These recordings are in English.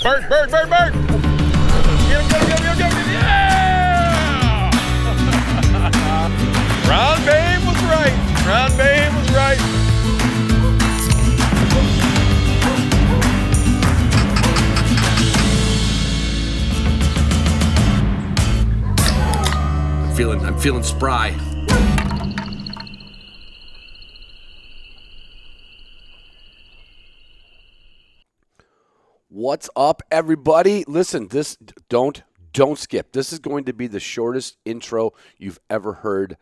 Bird, bird, bird, bird. Get him, get him, get him, get him, get him. Yeah! Ron Babe was right. Ron Babe was right. I'm feeling spry. What's up, everybody? Listen, don't skip. This is going to be the shortest intro you've ever heard.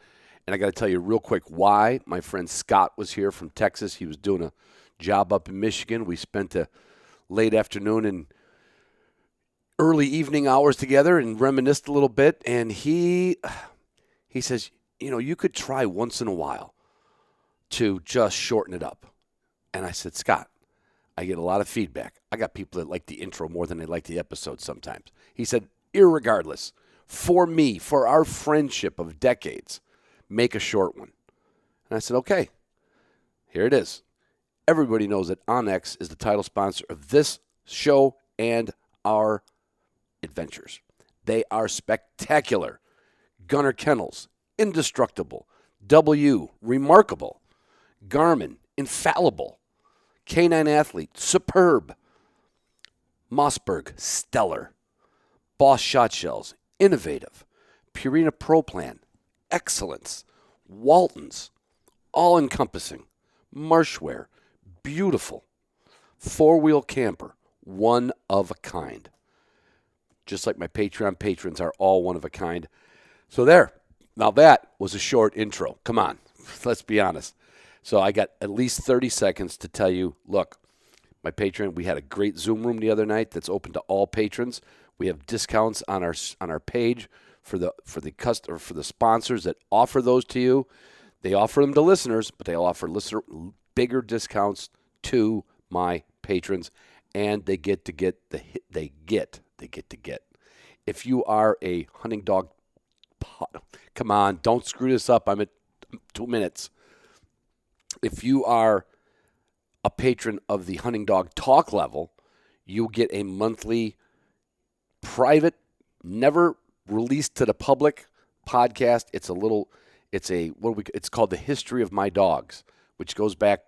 And I got to tell you real quick why. My friend Scott was here from Texas. He was doing a job up in Michigan. We spent a late afternoon and early evening hours together and reminisced a little bit. And he says, you know, you could try once in a while to just shorten it up. And I said, Scott, I get a lot of feedback. I got people that like the intro more than they like the episode sometimes. He said, irregardless, for me, for our friendship of decades, make a short one. And I said, okay, here it is. Everybody knows that Onyx is the title sponsor of this show and our adventures. They are spectacular. Gunner Kennels, indestructible. W, remarkable. Garmin, infallible. Canine Athlete, superb. Mossberg, stellar. Boss Shot Shells, innovative. Purina Pro Plan, excellence. Waltons, all-encompassing. Marshwear, beautiful. Four-wheel camper, one of a kind. Just like my Patreon patrons are all one of a kind. So there. Now that was a short intro. Come on. Let's be honest. So I got at least 30 seconds to tell you, look, my Patreon, we had a great Zoom room the other night that's open to all patrons. We have discounts on our page for the sponsors that offer those to you. They offer them to listeners, but they offer bigger discounts to my patrons, and they get to get. If you are a hunting dog, come on, don't screw this up. I'm at 2 minutes. If you are a patron of the Hunting Dog Talk level, you get a monthly private, never released to the public podcast. It's called The History of My Dogs, which goes back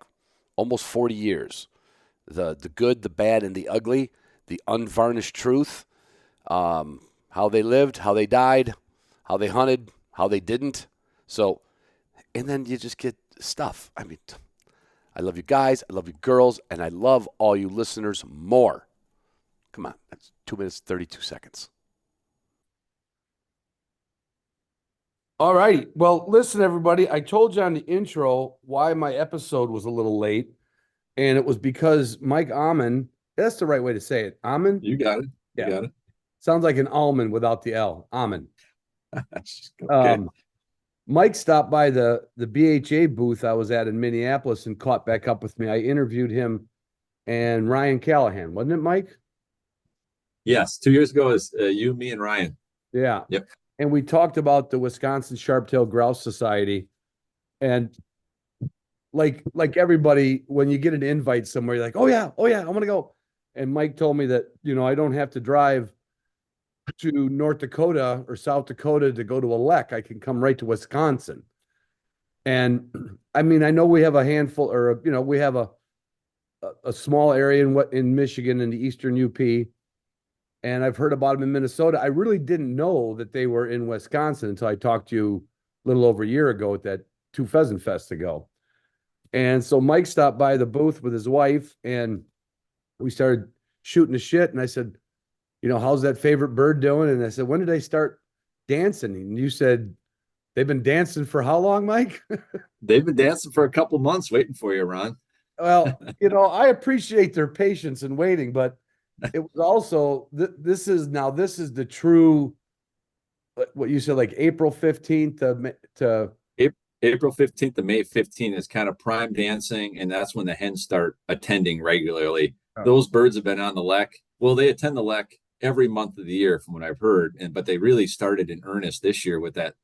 almost 40 years. The good, the bad, and the ugly, the unvarnished truth, how they lived, how they died, how they hunted, how they didn't. So, and then you just get stuff. I mean, I love you guys, I love you girls, and I love all you listeners more. Come on, that's 2 minutes, 32 seconds. All right. Well, listen, everybody, I told you on the intro why my episode was a little late, and it was because Mike Amman, that's the right way to say it. Amman? You got it. You got it. Sounds like an almond without the L. Amman. Okay. Mike stopped by the BHA booth I was at in Minneapolis and caught back up with me. I interviewed him and Ryan Callahan, wasn't it, Mike? Yes, 2 years ago, it was you, me, and Ryan. Yeah. Yep. And we talked about the Wisconsin Sharptail Grouse Society. And like everybody, when you get an invite somewhere, you're like, oh yeah, I want to go. And Mike told me that, you know, I don't have to drive to North Dakota or South Dakota to go to a lek. I can come right to Wisconsin. And I mean, I know we have a handful, or, you know, we have a small area in Michigan in the Eastern UP. And I've heard about them in Minnesota. I really didn't know that they were in Wisconsin until I talked to you a little over a year ago at that Two Pheasant Fest ago. And so Mike stopped by the booth with his wife and we started shooting the shit. And I said, you know, how's that favorite bird doing? And I said, when did they start dancing? And you said, they've been dancing for how long, Mike? They've been dancing for a couple months waiting for you, Ron. Well, you know, I appreciate their patience and waiting, but it was also, this is the true, what you said, like April 15th to April 15th to May 15th is kind of prime dancing, and that's when the hens start attending regularly. Oh. Those birds have been on the lek. Well, they attend the lek every month of the year from what I've heard, but they really started in earnest this year with that.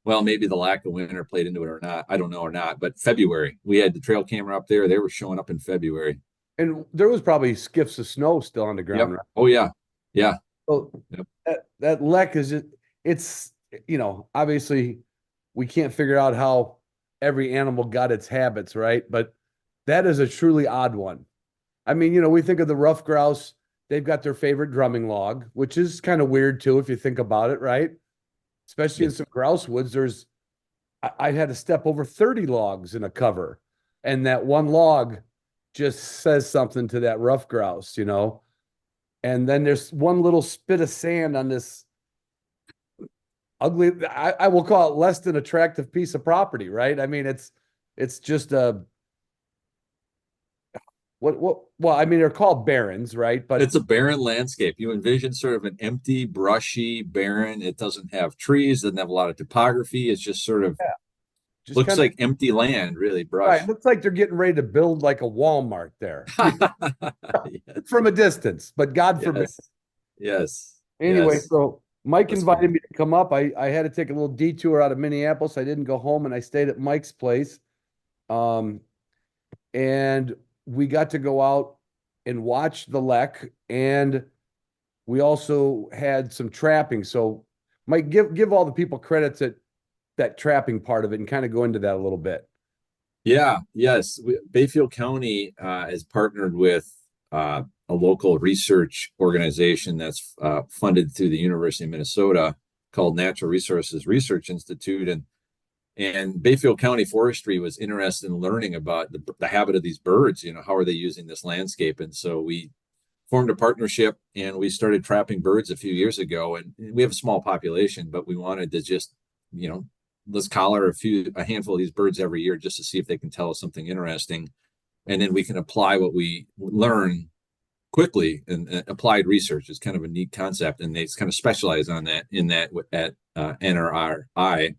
Well, maybe the lack of winter played into it or not. I don't know or not, but February. We had the trail camera up there. They were showing up in February. And there was probably skiffs of snow still on the ground, Yep. right? Oh yeah. Yeah. So Yep. that lek is just, it's, obviously we can't figure out how every animal got its habits, right? But that is a truly odd one. I mean, we think of the rough grouse, they've got their favorite drumming log, which is kind of weird too, if you think about it, right? Especially in some grouse woods, I had to step over 30 logs in a cover, and that one log just says something to that rough grouse, And then there's one little spit of sand on this ugly, I will call it less than attractive piece of property, right? I mean, it's just well, I mean, they're called barrens, right? But It's a barren landscape. You envision sort of an empty, brushy, barren. It doesn't have trees, doesn't have a lot of topography. It's just sort of yeah, just looks kind of like empty land, really, right. brush. Looks like they're getting ready to build like a Walmart there Yes. from a distance, but God forbid. Yes. Yes. Anyway, Yes. so Mike That's invited funny. me to come up. I had to take a little detour out of Minneapolis. I didn't go home and I stayed at Mike's place. Um, and we got to go out and watch the lek, and we also had some trapping. So Mike, give all the people credits at that trapping part of it and kind of go into that a little bit. Yeah, yes. Bayfield County has partnered with a local research organization that's funded through the University of Minnesota called Natural Resources Research Institute. And Bayfield County Forestry was interested in learning about the habit of these birds, how are they using this landscape? And so we formed a partnership and we started trapping birds a few years ago. And we have a small population, but we wanted to just, let's collar a handful of these birds every year just to see if they can tell us something interesting. And then we can apply what we learn quickly. And applied research is kind of a neat concept. And they kind of specialize on that at NRI.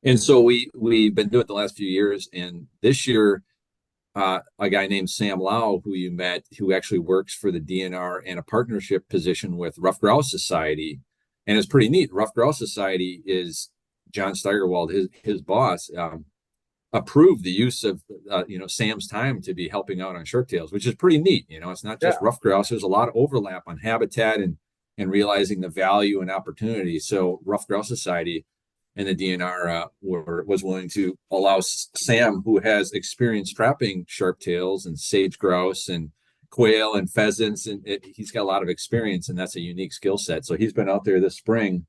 And so we've been doing it the last few years. And this year, a guy named Sam Lau, who you met, who actually works for the DNR and a partnership position with Rough Grouse Society. And it's pretty neat. Rough Grouse Society is John Steigerwald, his boss, approved the use of Sam's time to be helping out on Sharptails, which is pretty neat. It's not just rough grouse. There's a lot of overlap on habitat and realizing the value and opportunity. So Rough Grouse Society and the DNR was willing to allow Sam, who has experience trapping sharptails and sage grouse and quail and pheasants, and he's got a lot of experience, and that's a unique skill set. So he's been out there this spring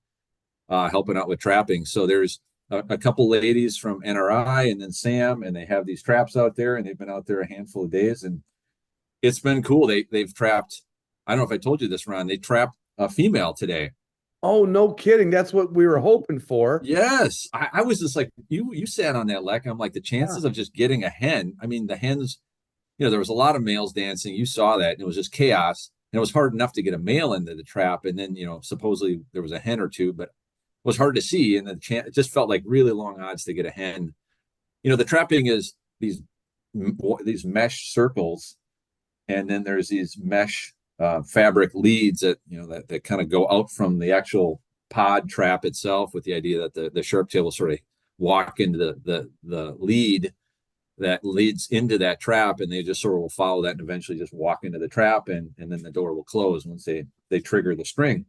helping out with trapping. So there's a couple ladies from NRI and then Sam, and they have these traps out there, and they've been out there a handful of days, and it's been cool. They've trapped, I don't know if I told you this, Ron, they trapped a female today. Oh, no kidding. That's what we were hoping for. Yes. I was just like, you sat on that lek. I'm like, the chances of just getting a hen. I mean, the hens, there was a lot of males dancing. You saw that. And it was just chaos. And it was hard enough to get a male into the trap. And then, supposedly there was a hen or two, but it was hard to see. And it just felt like really long odds to get a hen. The trapping is these mesh circles. And then there's these mesh fabric leads that that kind of go out from the actual pod trap itself, with the idea that the sharptail will sort of walk into the lead that leads into that trap, and they just sort of will follow that and eventually just walk into the trap, and then the door will close once they trigger the string.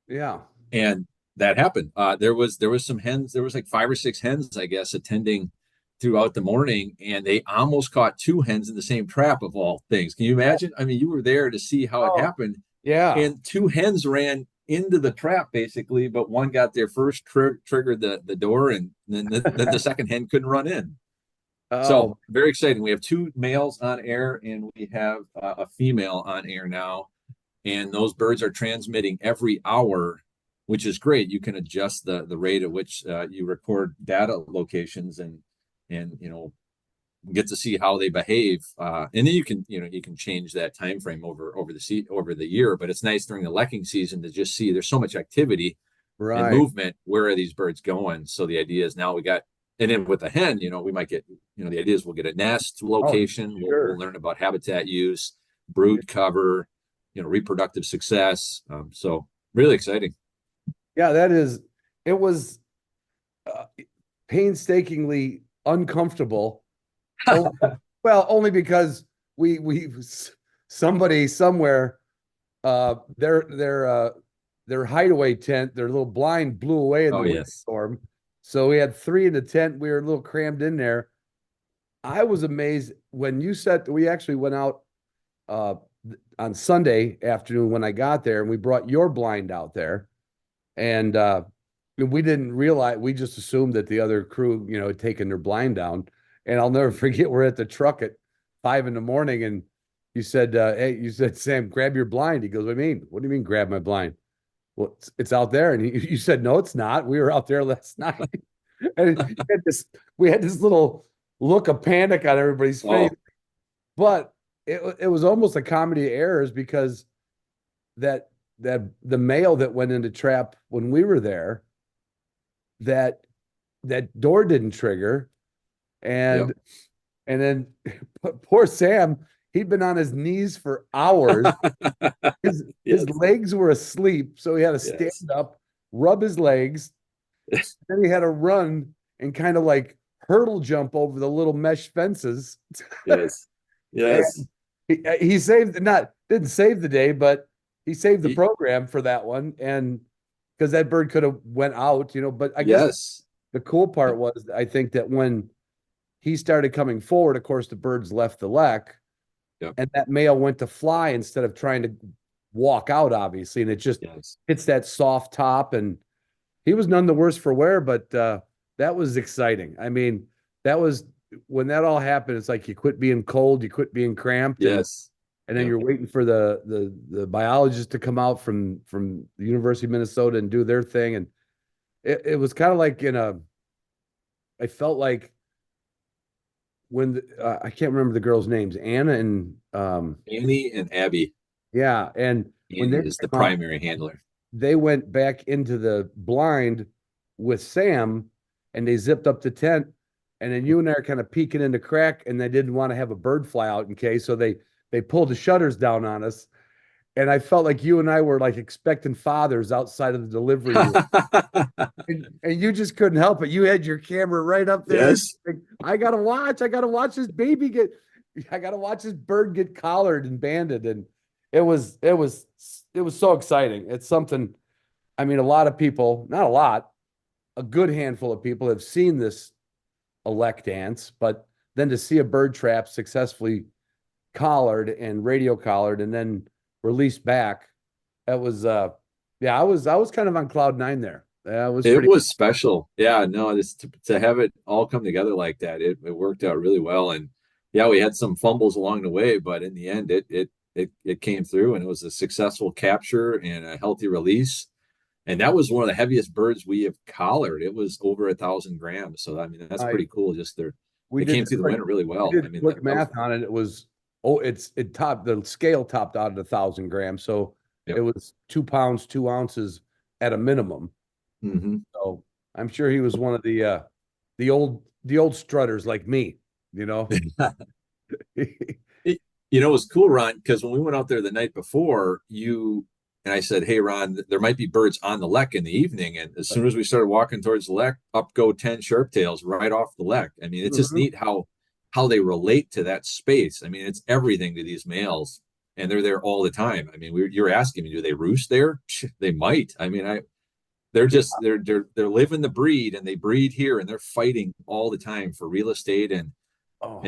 Yeah. And that happened. There was some hens. There was like 5 or 6 hens, I guess, attending throughout the morning, and they almost caught 2 hens in the same trap, of all things. Can you imagine? I mean, you were there to see how it happened. Yeah. And 2 hens ran into the trap basically, but one got there first, triggered the door, and then the second hen couldn't run in. So very exciting. We have 2 males on air, and we have a female on air now, and those birds are transmitting every hour, which is great. You can adjust the rate at which you record data locations and get to see how they behave, and then you can change that time frame over the year. But it's nice during the lekking season to just see there's so much activity and movement. Where are these birds going? So the idea is now we got, and then with the hen, we might get, the idea is we'll get a nest location. We'll learn about habitat use, brood cover, reproductive success. So really exciting. Yeah, it was painstakingly uncomfortable. Well, only because somebody somewhere, their hideaway tent, their little blind blew away in the windstorm. So we had 3 in the tent. We were a little crammed in there. I was amazed when you said we actually went out on Sunday afternoon when I got there, and we brought your blind out there. And we didn't realize, we just assumed that the other crew, had taken their blind down. And I'll never forget, we're at the truck at 5 in the morning, and you said, hey, you said, Sam, grab your blind. He goes, what do you mean? What do you mean grab my blind? Well, it's out there. And you said, no, it's not. We were out there last night. And we had this little look of panic on everybody's face. But it was almost a comedy of errors, because that the male that went into trap when we were there, that door didn't trigger. And then poor Sam, he'd been on his knees for hours. His legs were asleep, so he had to stand up, rub his legs. Then he had to run and kind of like hurdle jump over the little mesh fences. Yes. He didn't save the day, but he saved the program for that one. And because that bird could have went out, but I guess the cool part was, I think that when he started coming forward, of course, the birds left the lek, and that male went to fly instead of trying to walk out, obviously. And it just hits that soft top, and he was none the worse for wear, but that was exciting. I mean, that was when that all happened. It's like you quit being cold, you quit being cramped. And then you're waiting for the biologists to come out from the University of Minnesota and do their thing. And it was kind of like I felt like when I can't remember the girls' names, Annie and Abby. Yeah. And when they is the primary handler, they went back into the blind with Sam, and they zipped up the tent, and then you and I are kind of peeking in the crack, and they didn't want to have a bird fly out in case. So they pulled the shutters down on us. And I felt like you and I were like expectant fathers outside of the delivery room. and you just couldn't help it. You had your camera right up there. Like, I gotta watch this baby I gotta watch this bird get collared and banded. And it was so exciting. It's something, I mean, a lot of people, not a lot, a good handful of people have seen this elect dance, but then to see a bird trap successfully collared and radio collared and then released back, that was I was kind of on cloud 9 there. It was special. Just to have it all come together like that, it worked out really well. And we had some fumbles along the way, but in the end it came through, and it was a successful capture and a healthy release. And that was one of the heaviest birds we have collared. It was over 1,000 grams. So I mean, that's pretty cool. Just it came through the winter really well. I mean, quick math on it. It was the scale topped out at 1,000 grams. So it was 2 pounds, 2 ounces at a minimum. Mm-hmm. So I'm sure he was one of the old strutters like me, It was cool, Ron, because when we went out there the night before, and I said, hey, Ron, there might be birds on the lek in the evening. And as soon as we started walking towards the lek, up go 10 Sharptails right off the lek. I mean, it's just neat how they relate to that space. I mean, it's everything to these males, and they're there all the time. I mean, you're asking me, do they roost there? They might. I mean, they're living the breed, and they breed here, and they're fighting all the time for real estate and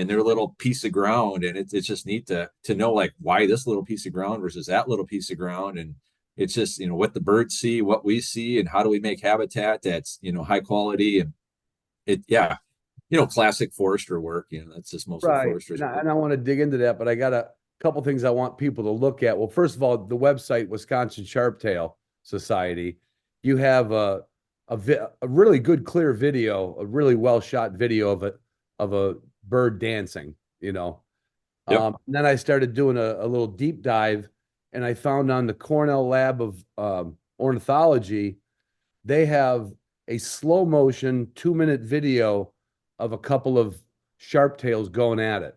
their little piece of ground. And it's just neat to know like why this little piece of ground versus that little piece of ground. And it's just, what the birds see, what we see, and how do we make habitat that's, high quality. And classic forester work, that's just mostly foresters. And I want to dig into that, but I got a couple things I want people to look at. Well, first of all, the website, Wisconsin Sharptail Society, you have a really good, clear video, a really well shot video of a bird dancing, And then I started doing a little deep dive, and I found on the Cornell Lab of Ornithology, they have a slow motion 2-minute video of a couple of Sharptails going at it.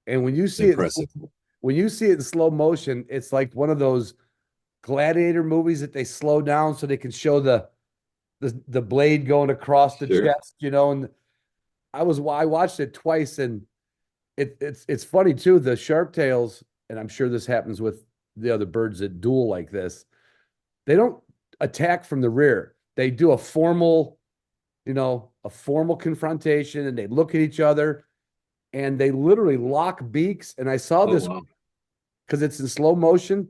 And when you see it in slow motion, it's like one of those gladiator movies that they slow down so they can show the blade going across the chest, And I watched it twice, and it's funny too. The Sharptails, and I'm sure this happens with the other birds that duel like this. They don't attack from the rear. They do a formal confrontation, and they look at each other, and they literally lock beaks. And I saw Oh, this wow. because it's in slow motion.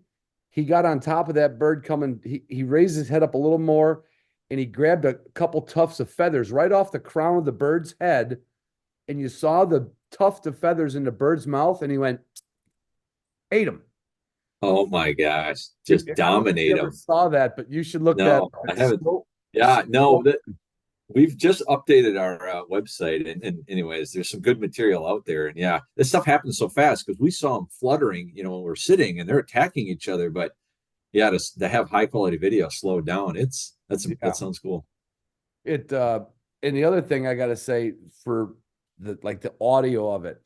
He got on top of that bird coming. He raised his head up a little more, and he grabbed a couple tufts of feathers right off the crown of the bird's head. And you saw the tuft of feathers in the bird's mouth, and he went, ate him. Oh my gosh. Just I don't know if you dominate ever them. saw that, but you should look that No, up. I It's haven't. so- Yeah, no, so- that we've just updated our website, and anyways, there's some good material out there, and yeah, this stuff happens so fast because we saw them fluttering, when we're sitting and they're attacking each other, but yeah, to have high quality video slowed down, that sounds cool. It and the other thing I gotta say for the audio of it,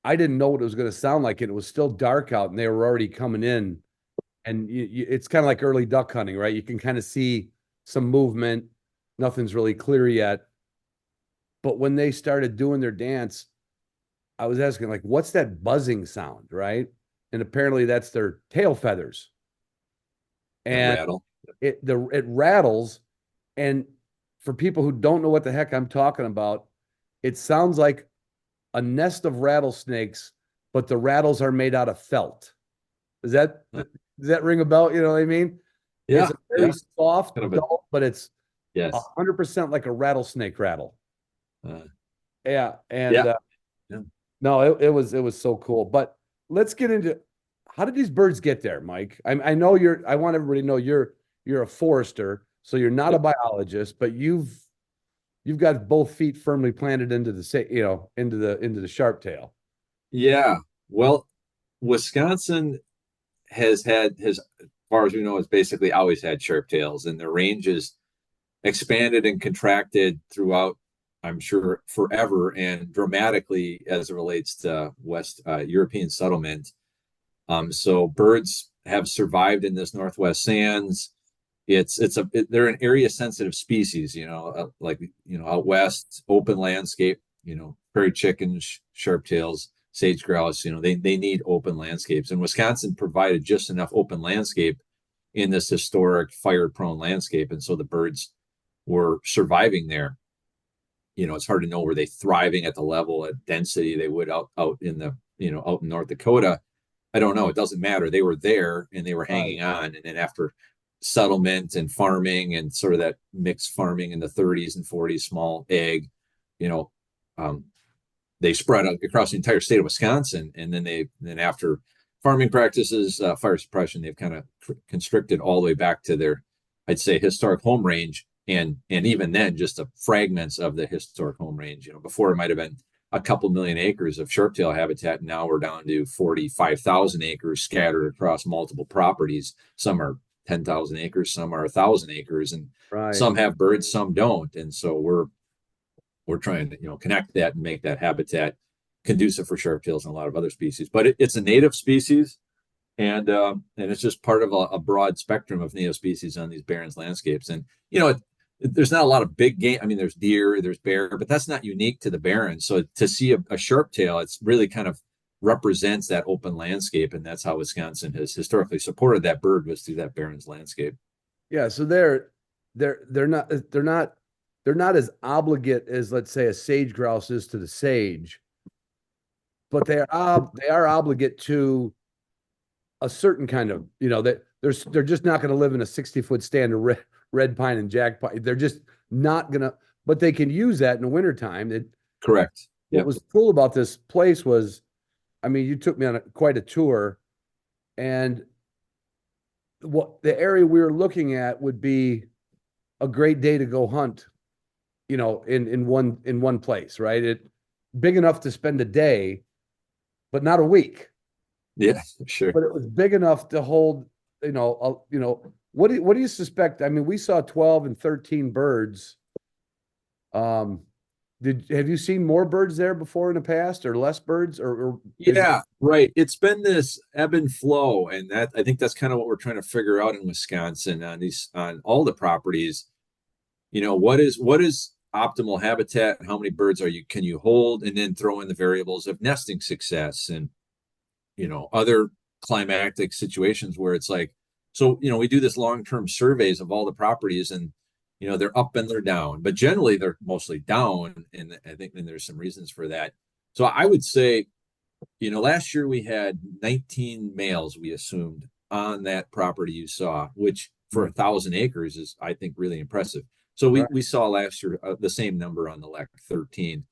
I didn't know what it was going to sound like, and it was still dark out, and they were already coming in, and it's kind of like early duck hunting, right? You can kind of see some movement. Nothing's really clear yet, but when they started doing their dance, I was asking, like, what's that buzzing sound, right? And apparently that's their tail feathers, and Rattle. it rattles. And for people who don't know what the heck I'm talking about, it sounds like a nest of rattlesnakes, but the rattles are made out of felt. Does that ring a bell? You know what I mean? Yeah, It's a very soft, Kind of dull, but it's yes. 100% like a rattlesnake rattle. Yeah, and Yeah. Yeah. no, it was so cool. But let's get into, how did these birds get there, Mike? I know I want everybody to know you're a forester, so you're not a biologist, but you've got both feet firmly planted into into the Sharptail. Yeah. Well, Wisconsin has as far as we know, has basically always had Sharptails, and the range is expanded and contracted throughout, I'm sure, forever and dramatically as it relates to West European settlement. So birds have survived in this Northwest Sands. They're an area sensitive species, out west, open landscape, prairie chickens, sharptails, sage grouse, they need open landscapes. And Wisconsin provided just enough open landscape in this historic fire prone landscape. And so the birds were surviving there. It's hard to know, were they thriving at the level of density they would out in out in North Dakota? I don't know. It doesn't matter. They were there and they were hanging on. And then after settlement and farming and sort of that mixed farming in the 30s and 40s, small ag, they spread out across the entire state of Wisconsin. And then after farming practices, fire suppression, they've kind of constricted all the way back to their, I'd say, historic home range. And even then, just the fragments of the historic home range. Before it might have been a couple million acres of sharptail habitat. And now we're down to 45,000 acres scattered across multiple properties. Some are 10,000 acres, some are 1,000 acres, and some have birds, some don't. And so we're trying to connect that and make that habitat conducive for sharptails and a lot of other species. But it's a native species, and it's just part of a broad spectrum of native species on these barrens landscapes. And there's not a lot of big game. I mean, there's deer, there's bear, but that's not unique to the barrens. So to see a sharptail, it's really kind of represents that open landscape, and that's how Wisconsin has historically supported that bird, was through that barrens landscape. Yeah, so they're not as obligate as, let's say, a sage grouse is to the sage, but they are obligate to a certain kind of, they're just not going to live in a 60-foot stand of red pine and jack pine. They're just not gonna, but they can use that in the wintertime. Correct. What was cool about this place was, I mean, you took me on quite a tour, and what the area we were looking at would be a great day to go hunt, in one place, right? It big enough to spend a day, but not a week. Yeah, sure. But it was big enough to hold, what do you suspect? I mean, we saw 12 and 13 birds. Have you seen more birds there before in the past, or less birds, or yeah, right. It's been this ebb and flow, and that, I think that's kind of what we're trying to figure out in Wisconsin on all the properties. What is optimal habitat, how many birds can you hold, and then throw in the variables of nesting success and other climatic situations where it's like, so we do this long-term surveys of all the properties, and they're up and they're down, but generally they're mostly down, and I think then there's some reasons for that. So I would say, last year we had 19 males, we assumed, on that property you saw, which for 1,000 acres is, I think, really impressive. So we saw last year the same number on the LEC, 13.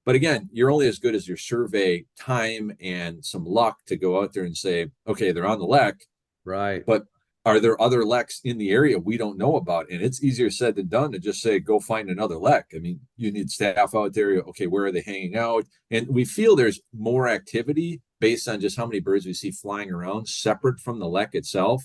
But again, you're only as good as your survey time and some luck to go out there and say, okay, they're on the LEC, Right. but are there other LECs in the area we don't know about? And it's easier said than done to just say, go find another LEC. I mean, you need staff out there. Okay, where are they hanging out? And we feel there's more activity based on just how many birds we see flying around separate from the LEC itself.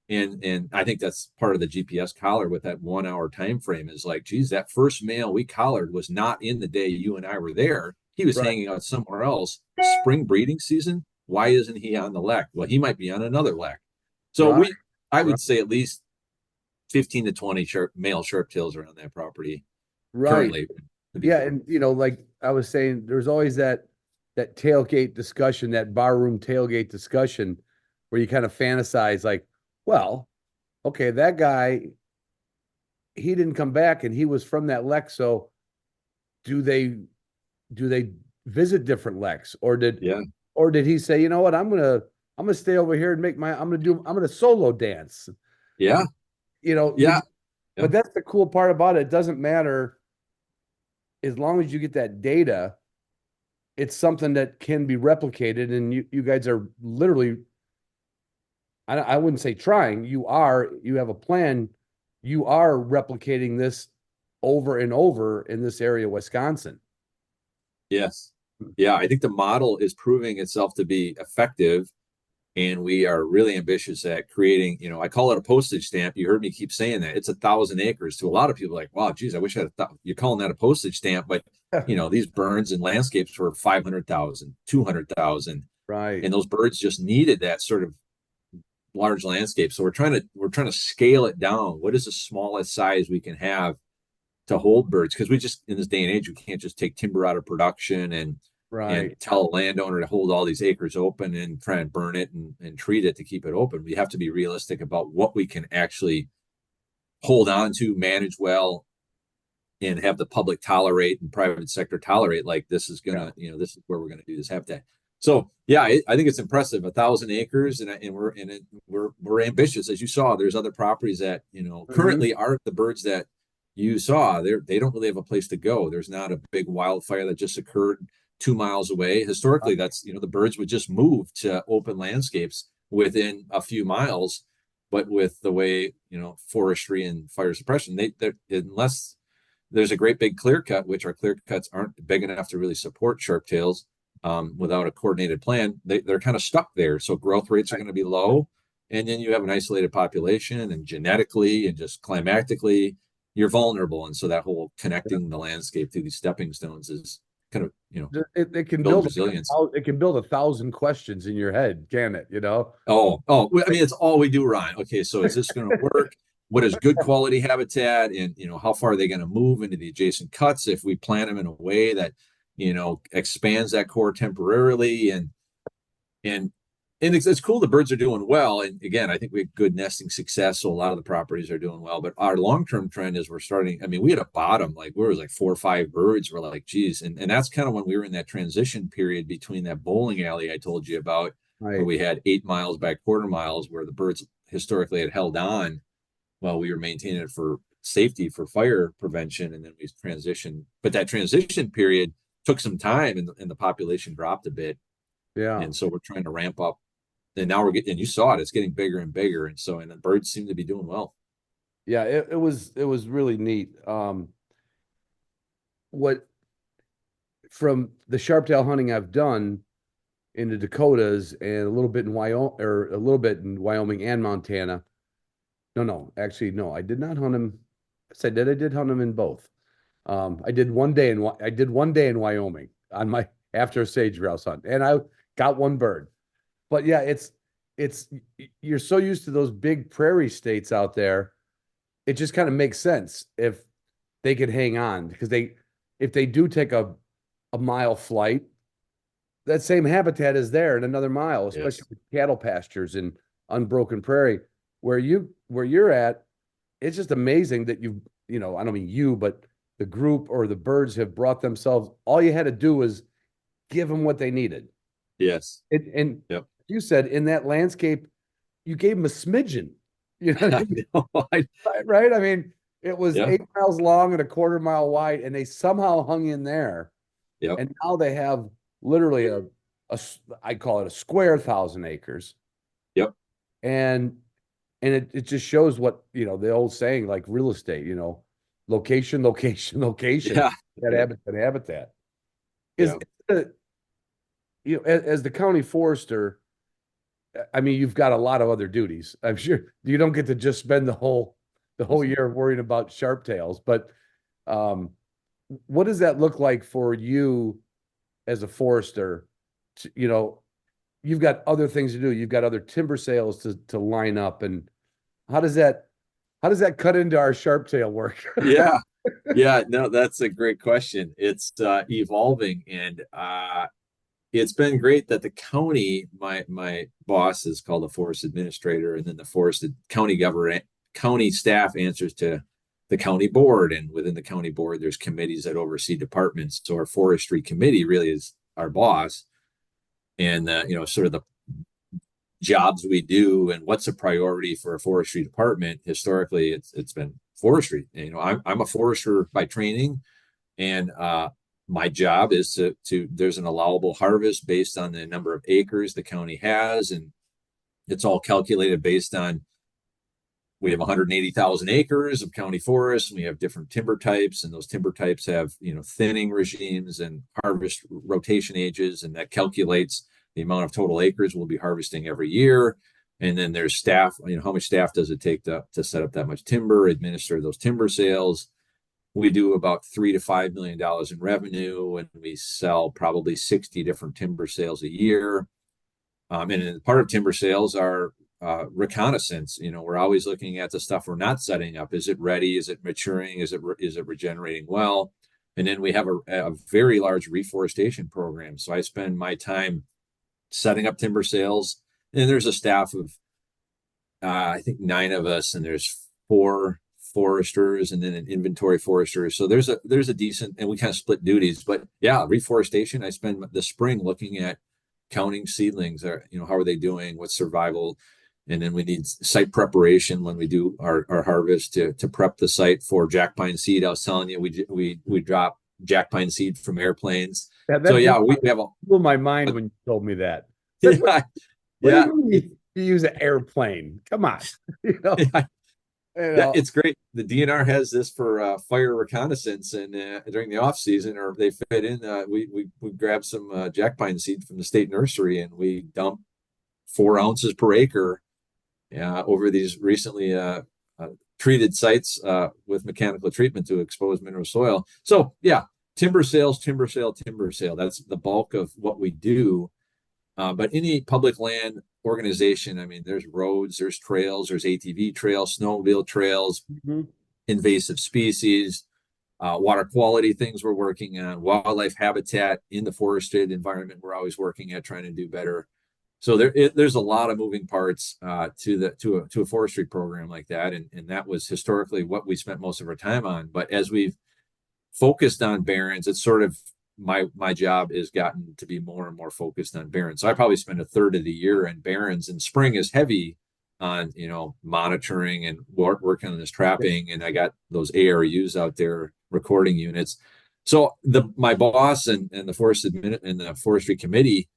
And I think that's part of the GPS collar with that 1 hour time frame is like, geez, that first male we collared was not in the day you and I were there. He was hanging out somewhere else. Spring breeding season, why isn't he on the LEC? Well, he might be on another LEC. So I would say at least 15 to 20 male sharptails are on that property currently. Yeah, and like I was saying, there's always that tailgate discussion, that barroom tailgate discussion, where you kind of fantasize like, well, okay, that guy, he didn't come back and he was from that LEC. So do they visit different LECs, or did he say, you know what, I'm gonna stay over here and I'm gonna solo dance. Yeah. But that's the cool part about it. It doesn't matter as long as you get that data. It's something that can be replicated, and you guys are literally, I wouldn't say trying. You have a plan. You are replicating this over and over in this area of Wisconsin. Yes. Yeah, I think the model is proving itself to be effective, and we are really ambitious at creating, I call it a postage stamp. You heard me keep saying that. It's 1,000 acres. To a lot of people, like, wow, geez, I wish I had you're calling that a postage stamp, but these burns and landscapes were 500,000, 200,000. Right. And those birds just needed that sort of large landscape. So we're trying to scale it down. What is the smallest size we can have to hold birds? Because we just, in this day and age, we can't just take timber out of production and tell a landowner to hold all these acres open and try and burn it and treat it to keep it open. We have to be realistic about what we can actually hold on to, manage well, and have the public tolerate and private sector tolerate. Like, this is gonna, this is where we're gonna do this habitat. So yeah, I think it's impressive, 1,000 acres, and we're ambitious. As you saw, there's other properties that currently are the birds that you saw. They don't really have a place to go. There's not a big wildfire that just occurred 2 miles away. Historically, that's the birds would just move to open landscapes within a few miles. But with the way forestry and fire suppression, unless there's a great big clear cut, which our clear cuts aren't big enough to really support sharptails. Without a coordinated plan, they're kind of stuck there. So growth rates are going to be low, and then you have an isolated population, and genetically and just climatically, you're vulnerable. And so that whole connecting the landscape through these stepping stones is kind of it can build resilience. It can build 1,000 questions in your head, can it? Oh, I mean, it's all we do, Ron. Okay, so is this going to work? What is good quality habitat, and how far are they going to move into the adjacent cuts if we plant them in a way that expands that core temporarily, and it's cool. The birds are doing well, and again, I think we have good nesting success, so a lot of the properties are doing well. But our long-term trend is we're starting. I mean, we had a bottom, like we were like 4 or 5 birds. We're like, geez, and that's kind of when we were in that transition period between that bowling alley I told you about, where we had 8 miles by quarter miles, where the birds historically had held on while we were maintaining it for safety, for fire prevention, and then we transitioned. But that transition period took some time, and the population dropped a bit. Yeah. And so we're trying to ramp up, and now and you saw it's getting bigger and bigger. And the birds seem to be doing well. Yeah, it was really neat. What from the sharptail hunting I've done in the Dakotas and a little bit in Wyoming and Montana. No, actually, no, I did not hunt them. Yes, I did. I did hunt them in both. I did one day in Wyoming on my after a sage grouse hunt, and I got 1 bird. But yeah, it's you're so used to those big prairie states out there, it just kind of makes sense. If they could hang on because if they do take a mile flight, that same habitat is there in another mile, especially Yes. with cattle pastures and unbroken prairie. Where you're at, it's just amazing that I don't mean you, but the group or the birds have brought themselves. All you had to do was give them what they needed. Yes. And Yep. you said in that landscape, you gave them a smidgen. You know, I know. right? I mean, it was Yeah. 8 miles long and a quarter mile wide, and they somehow hung in there. Yep. And now they have literally I call it a square 1,000 acres. Yep. And it just shows what, the old saying, like real estate, location, location, location, Yeah. habitat. Is as the county forester, I mean, you've got a lot of other duties. I'm sure you don't get to just spend the whole year worrying about sharptails, but what does that look like for you as a forester? You've got other things to do. You've got other timber sales to line up, and how does that cut into our sharptail work? Yeah. Yeah. No, that's a great question. It's evolving, and it's been great that the county, my boss is called a forest administrator, and then the county staff answers to the county board, and within the county board, there's committees that oversee departments. So our forestry committee really is our boss, and sort of the jobs we do and what's a priority for a forestry department. Historically, it's been forestry. And, I'm a forester by training, and my job is to there's an allowable harvest based on the number of acres the county has, and it's all calculated based on, we have 180,000 acres of county forest, and we have different timber types, and those timber types have thinning regimes and harvest rotation ages, and that calculates the amount of total acres we'll be harvesting every year. And then there's staff, how much staff does it take to set up that much timber, administer those timber sales. We do about $3 to $5 million in revenue, and we sell probably 60 different timber sales a year. And part of timber sales are reconnaissance. We're always looking at the stuff we're not setting up. Is it ready? Is it maturing? Is it regenerating well? And then we have a very large reforestation program. So I spend my time setting up timber sales, and there's a staff of I think 9 of us, and there's 4 foresters and then an inventory forester. So there's a decent, and we kind of split duties. But yeah, reforestation, I spend the spring looking at counting seedlings. How are they doing? What's survival? And then we need site preparation when we do our harvest to prep the site for jack pine seed. I was telling you, we drop jack pine seed from airplanes. So yeah, we have blew my mind when you told me that. Yeah, yeah. You use an airplane? Come on, Yeah, it's great. The DNR has this for fire reconnaissance, and during the off season, or if they fit in, we grab some jack pine seed from the state nursery, and we dump 4 ounces per acre over these recently treated sites with mechanical treatment to expose mineral soil. So yeah, timber sales. That's the bulk of what we do. But any public land organization, I mean, there's roads, there's trails, there's ATV trails, snowmobile trails, invasive species, water quality things we're working on, wildlife habitat in the forested environment we're always working at, trying to do better. So there's a lot of moving parts to a forestry program like that, and that was historically what we spent most of our time on. But as we've focused on barrens, it's sort of my job has gotten to be more and more focused on barrens. So I probably spend a third of the year in barrens, and spring is heavy on monitoring and working on this trapping, and I got those ARUs out there, recording units. So my boss and the forestry committee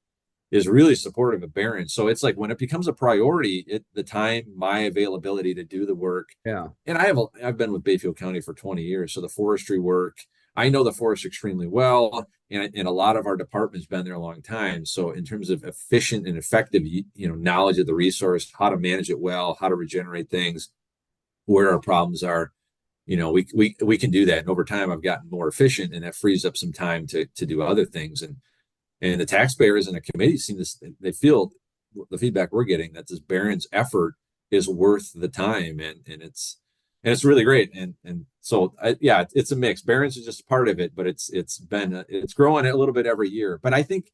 is really supportive of barrens. So it's like when it becomes a priority, the time, my availability to do the work. Yeah. And I've been with Bayfield County for 20 years, so the forestry work, I know the forest extremely well, and a lot of our department's been there a long time. So in terms of efficient and effective, knowledge of the resource, how to manage it well, how to regenerate things, where our problems are, we can do that. And over time, I've gotten more efficient, and that frees up some time to do other things. And the taxpayers and the committee seem they feel the feedback we're getting that this barrens effort is worth the time, and and it's really great. And so yeah, it's a mix. Barrens is just part of it, but it's growing a little bit every year. But I think,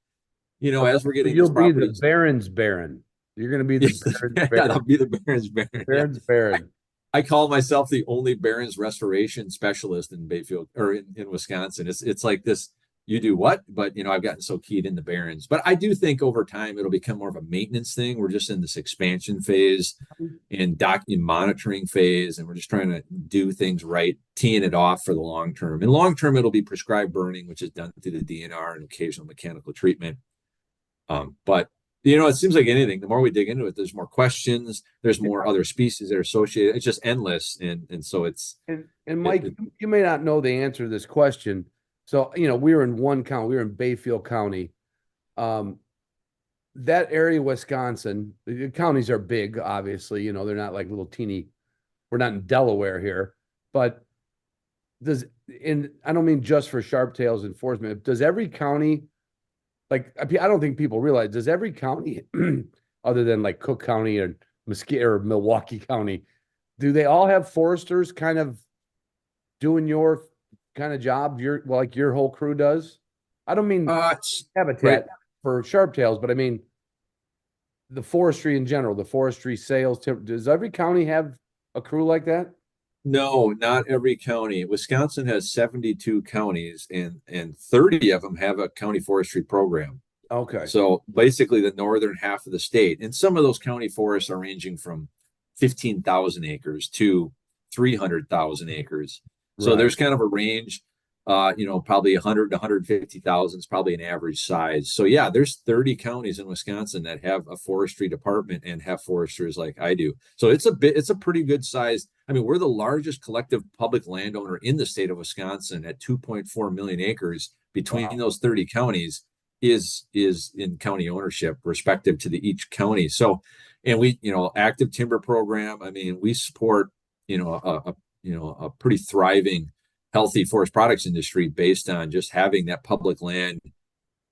as we're getting You'll these be the properties, Baron's Baron. You're going to be the Baron's yeah, Baron. that'll be the Barron's Baron. Yeah. Baron's Baron. I call myself the only Barron's restoration specialist in Bayfield or in Wisconsin. It's like this. You do what? But I've gotten so keyed into Barron's. But I do think over time it'll become more of a maintenance thing. We're just in this expansion phase and document monitoring phase, and we're just trying to do things right, teeing it off for the long term. In long term, it'll be prescribed burning, which is done through the DNR and occasional mechanical treatment. But it seems like anything, the more we dig into it, there's more questions, there's more other species that are associated. It's just endless. And so it's. And Mike, you may not know the answer to this question. So, we were in one county, we were in Bayfield County. That area of Wisconsin, the counties are big, obviously, they're not like little teeny, we're not in Delaware here, but I don't mean just for Sharptails enforcement, does every county, like, I don't think people realize, does every county, other than like Cook County or Mesquite or Milwaukee County, do they all have foresters kind of doing your kind of job your whole crew does? I don't mean habitat right. for Sharptails, but I mean the forestry in general, the forestry sales. Does every county have a crew like that? No, not every county. Wisconsin has 72 counties, and 30 of them have a county forestry program. Okay. So basically the northern half of the state. And some of those county forests are ranging from 15,000 acres to 300,000 acres. So Right. there's kind of a range, probably 100 to 150,000 is probably an average size. So yeah, there's 30 counties in Wisconsin that have a forestry department and have foresters like I do. So it's a pretty good size. I mean, we're the largest collective public landowner in the state of Wisconsin at 2.4 million acres between those 30 counties is in county ownership respective to each county. So, and we, active timber program. I mean, we support, a pretty thriving, healthy forest products industry based on just having that public land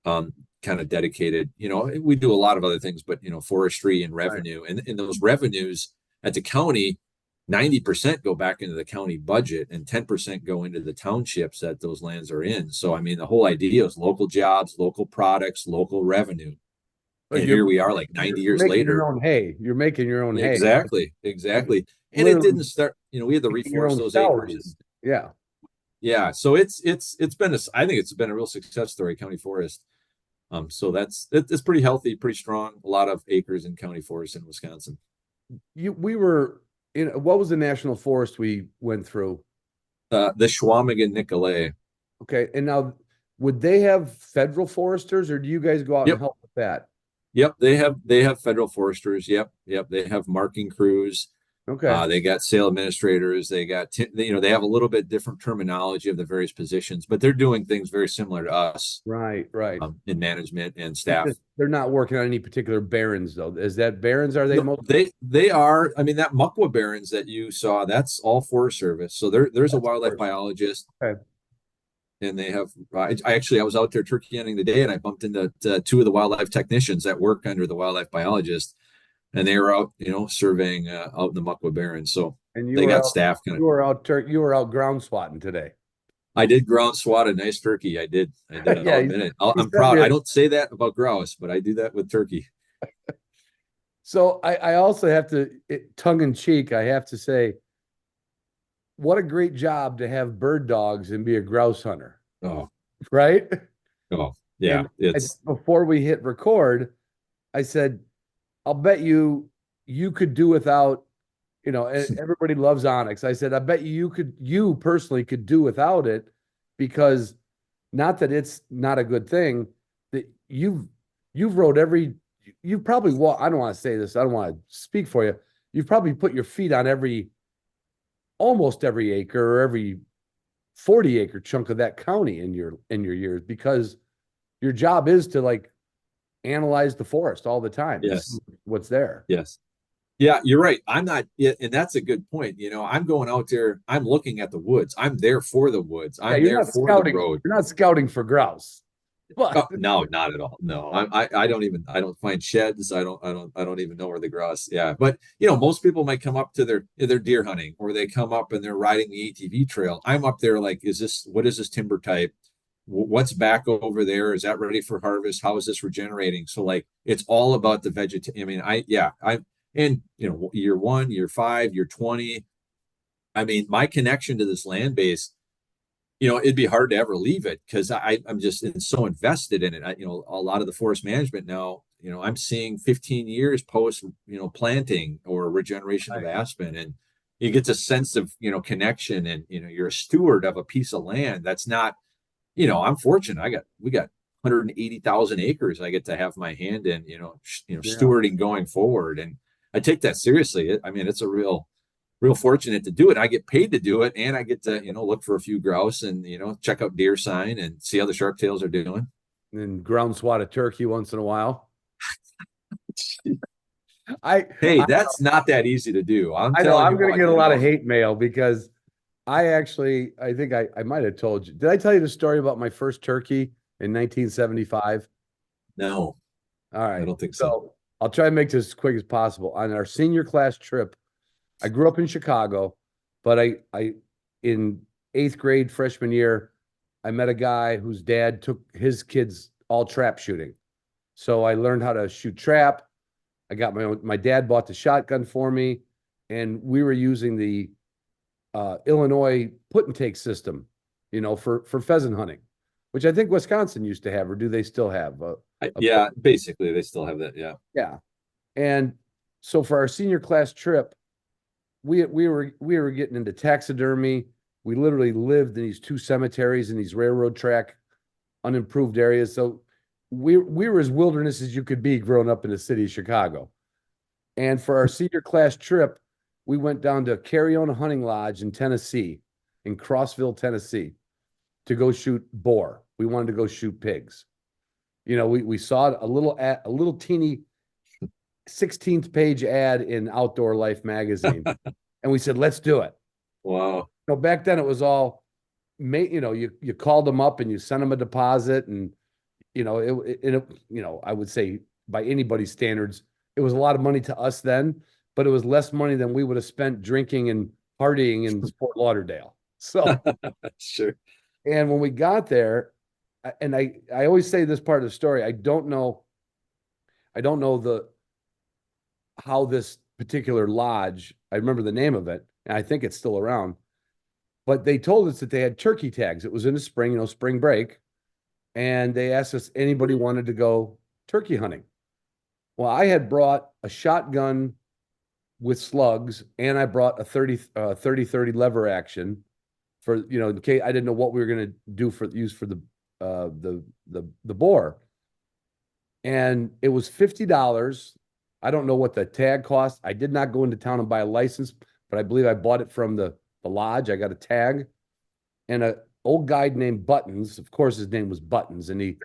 kind of dedicated. We do a lot of other things, but forestry and revenue, right. and those revenues at the county, 90% go back into the county budget and 10% go into the townships that those lands are in. So I mean, the whole idea is local jobs, local products, local revenue. And here we are, like 90 years later. Your own hay. You're making your own hay. Exactly. And it didn't start. We had to reforest those acres. Yeah. Yeah. So it's been I think it's been a real success story, county forest. So it's pretty healthy, pretty strong. A lot of acres in county forest in Wisconsin. We were in, what was the national forest we went through? The Chequamegon-Nicolet. Okay. And now, would they have federal foresters, or do you guys go out and help with that? Yep, they have federal foresters. Yep, they have marking crews. Okay. They got sale administrators. They got they have a little bit different terminology of the various positions, but they're doing things very similar to us. Right. In management and staff. They're not working on any particular barrens, though. Is that barrens? Are they? No, they are. I mean, that Muckwa barrens that you saw, that's all Forest Service. So there's a wildlife biologist. Okay. And they have, I was out there turkey hunting today, and I bumped into two of the wildlife technicians that work under the wildlife biologist, and they were out, surveying out in the Muckwa Barrens. So they got staff kind of. You were out ground swatting today. I did ground swat a nice turkey. I did. Yeah, I'm proud. I don't say that about grouse, but I do that with turkey. So I also have to, tongue in cheek, I have to say, what a great job to have bird dogs and be a grouse hunter. Oh, right. Oh, yeah. Before we hit record, I said, I'll bet you could do without, everybody loves Onyx. I said, I bet you personally could do without it, because not that it's not a good thing, that you've rode you've probably I don't want to say this, I don't want to speak for you. You've probably put your feet on almost every acre or every 40-acre chunk of that county in your years, because your job is to analyze the forest all the time. Yes. What's there. Yes. Yeah, you're right. I'm not, and that's a good point. I'm going out there, I'm looking at the woods. I'm there for the woods. I'm there for the road. You're not scouting for grouse. But Oh, no, not at all. No, I don't even, I don't find sheds. I don't even know where the grouse. Yeah. But most people might come up to their deer hunting, or they come up and they're riding the ATV trail. I'm up there like, what is this timber type? What's back over there? Is that ready for harvest? How is this regenerating? So like, it's all about the vegetation. I mean, and year 1, year 5, year 20. I mean, my connection to this land base, it'd be hard to ever leave it, because I'm just so invested in it. A lot of the forest management now, I'm seeing 15 years post, planting or regeneration of aspen, and you get a sense of, connection, and, you're a steward of a piece of land that's not, I'm fortunate. We got 180,000 acres I get to have my hand in, stewarding going forward. And I take that seriously. I mean, it's a real fortunate to do it. I get paid to do it, and I get to, look for a few grouse and, check out deer sign and see how the Sharptails are doing. And ground swat a turkey once in a while. Hey, that's not that easy to do. I know I'm going to get a lot of hate mail, because I think I might have told you. Did I tell you the story about my first turkey in 1975? No. All right. I don't think so. I'll try to make this as quick as possible. On our senior class trip, I grew up in Chicago, but I in 8th grade freshman year, I met a guy whose dad took his kids all trap shooting. So I learned how to shoot trap. I got my dad bought the shotgun for me, and we were using the Illinois put and take system, for pheasant hunting, which I think Wisconsin used to have, or do they still have? Yeah, basically they still have that. Yeah. Yeah. And so for our senior class trip, we were getting into taxidermy. We literally lived in these 2 cemeteries in these railroad track unimproved areas. So we were as wilderness as you could be growing up in the city of Chicago. And for our senior class trip, we went down to Cariona Hunting Lodge in Tennessee, in Crossville, Tennessee, to go shoot boar. We wanted to go shoot pigs. We saw a little teeny 16th page ad in Outdoor Life magazine, and we said, let's do it. Wow. Back then it was all, you called them up and you sent them a deposit, and I would say by anybody's standards, it was a lot of money to us then, but it was less money than we would have spent drinking and partying in Fort Lauderdale. So sure. And when we got there, and I always say this part of the story, I don't know how this particular lodge, I remember the name of it, and I think it's still around, but they told us that they had turkey tags. It was in the spring, spring break. And they asked us, anybody wanted to go turkey hunting. Well, I had brought a shotgun with slugs, and I brought a 30-30 lever action for, in case I didn't know what we were going to do use for the boar. And it was $50. I don't know what the tag cost. I did not go into town and buy a license, but I believe I bought it from the lodge. I got a tag, and a old guy named Buttons. Of course, his name was Buttons, and he,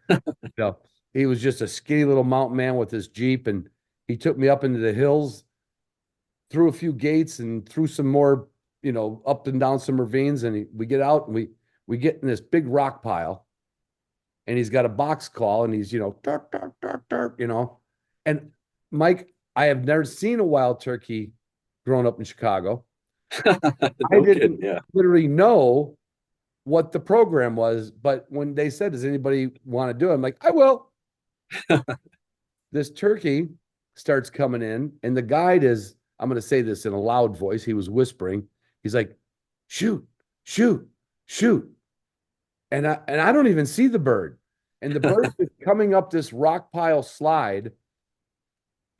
he was just a skinny little mountain man with his Jeep, and he took me up into the hills, through a few gates, and through some more, up and down some ravines, and we get out, and we get in this big rock pile, and he's got a box call, and he's, derp, derp, derp, derp, and Mike, I have never seen a wild turkey growing up in Chicago. I didn't literally know what the program was, but when they said, does anybody want to do it? I'm like, I will. This turkey starts coming in, and the guide is, I'm going to say this in a loud voice, he was whispering. He's like, shoot, shoot, shoot. And I don't even see the bird. And the bird is coming up this rock pile slide,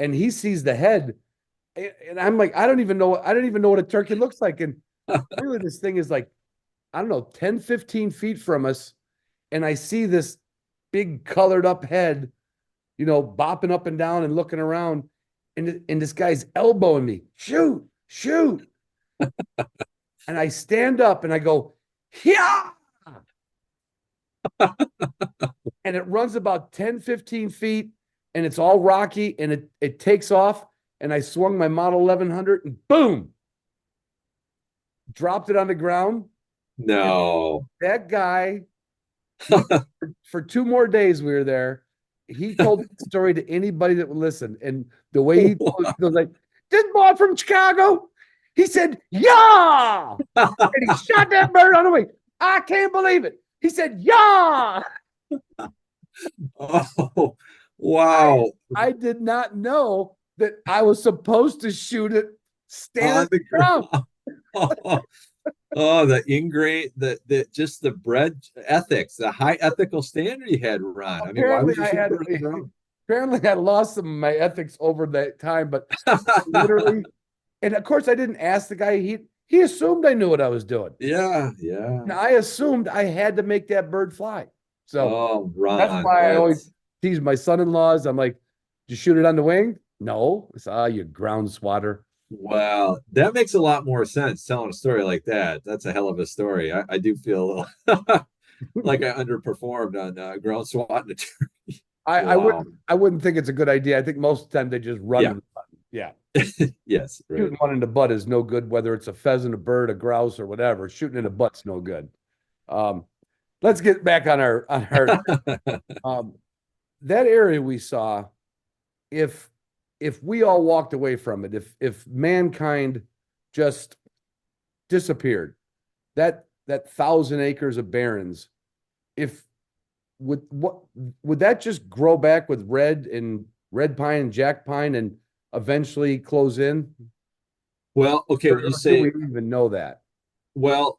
and he sees the head. And I'm like, I don't even know what a turkey looks like. And really, this thing is like, I don't know, 10, 15 feet from us. And I see this big colored up head, bopping up and down and looking around. And this guy's elbowing me, shoot, shoot. And I stand up and I go, yeah. And it runs about 10, 15 feet, and it's all rocky, and it takes off. And I swung my Model 1100 and boom, dropped it on the ground. No. That guy For 2 more days we were there. He told the story to anybody that would listen. And the way he told it, he was like, this boy from Chicago, he said, yeah. And he shot that bird on the wing. I can't believe it. He said, yeah. Oh, wow. I did not know that I was supposed to shoot it standing On on the ground. ground. Oh, the ingrained, just the bred ethics, the high ethical standard you had, Ron. I mean, why would you shoot birds on the ground? Apparently I lost some of my ethics over that time, but literally, and of course I didn't ask the guy. He assumed I knew what I was doing. Yeah, And yeah. I assumed I had to make that bird fly. So Oh, Ron, that's why I always that's tease my son-in-laws. I'm like, did you shoot it on the wing? No. It's you ground swatter. wow. That makes a lot more sense telling a story like that. That's a hell of a story. I do feel a little like I underperformed on ground swatting a turkey. I Wow. wouldn't think it's a good idea. I think most of the time they just run. Yeah. to the button. Yeah. Yes, right. Shooting one in the butt is no good, whether it's a pheasant, a bird, a grouse, or whatever. Shooting in the butt's no good. Let's get back on our that area we saw. If we all walked away from it, if mankind just disappeared, that 1,000 acres of barrens, if would that just grow back with red pine and jack pine and eventually close in? Well, okay, when you Or say, do we even know that? well,